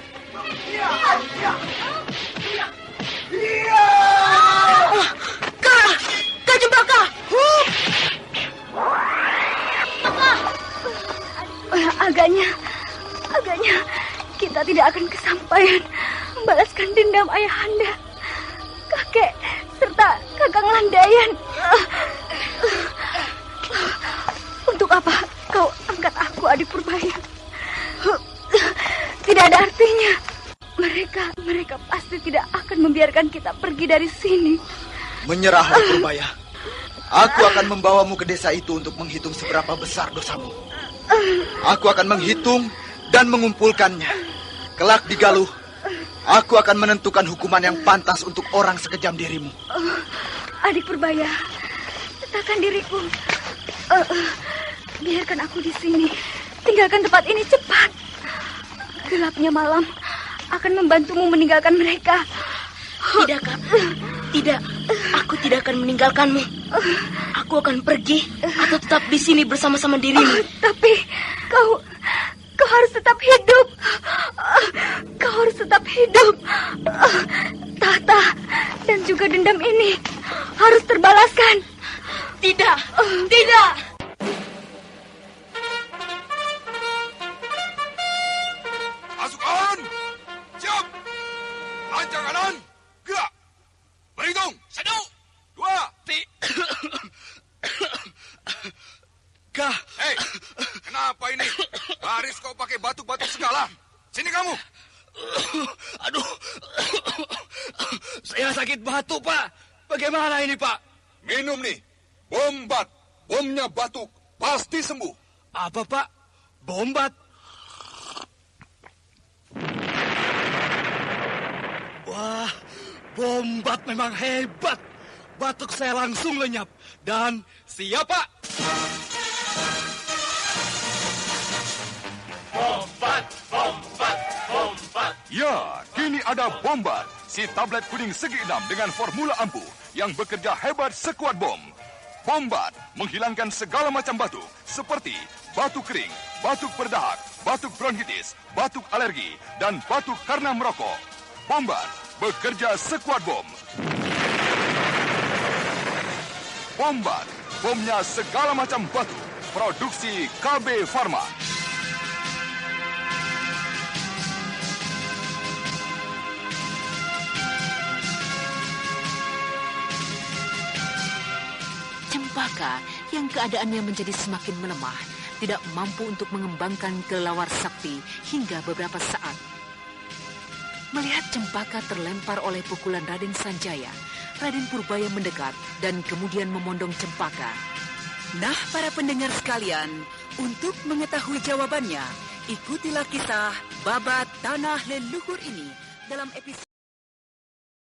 Kak Cempaka! Agaknya kita tidak akan kesampaian membalaskan dendam ayahanda, kakek, serta Kakang Landayan. Untuk apa kau angkat aku, Adik Purbaya? Tidak ada artinya. Mereka pasti tidak akan membiarkan kita pergi dari sini. Menyerahlah, Purbaya. Aku akan membawamu ke desa itu untuk menghitung seberapa besar dosamu. Aku akan menghitung dan mengumpulkannya. Kelak di Galuh, aku akan menentukan hukuman yang pantas untuk orang sekejam dirimu. Adik Purbaya, tetapkan diriku. Biarkan aku di sini. Tinggalkan tempat ini cepat. Gelapnya malam akan membantumu meninggalkan mereka. Tidak, Kak. Tidak, aku tidak akan meninggalkanmu. Aku akan pergi atau tetap di sini bersama-sama dirimu. Tapi kau harus tetap hidup. Kau harus tetap hidup. Tahta dan juga dendam ini harus terbalaskan. Tidak, tidak. Pasukan, siap. Lancar kanan, gerak. Berhitung. 1, 2, 3. Kah? Hei, kenapa ini? Baris kau pakai batuk-batuk segala. Sini kamu. Aduh, saya sakit batuk, Pak. Bagaimana ini, Pak? Minum nih, bombat. Bomnya batuk, pasti sembuh. Apa, Pak? Bombat? Wah, bombat memang hebat. Batuk saya langsung lenyap. Dan siap, Pak. Bombat, bombat, bombat. Ya, Ini ada Bombard, si tablet kuning segi 6 dengan formula ampuh yang bekerja hebat sekuat bom. Bombard menghilangkan segala macam batuk seperti batuk kering, batuk berdahak, batuk bronkitis, batuk alergi, dan batuk karena merokok. Bombard bekerja sekuat bom. Bombard, bomnya segala macam batuk. Produksi KB Pharma. Cempaka yang keadaannya menjadi semakin melemah, tidak mampu untuk mengembangkan kelelawar sakti hingga beberapa saat. Melihat Cempaka terlempar oleh pukulan Raden Sanjaya, Raden Purbaya mendekat dan kemudian memondong Cempaka. Nah, para pendengar sekalian, untuk mengetahui jawabannya, ikutilah kisah Babat Tanah Leluhur ini dalam episode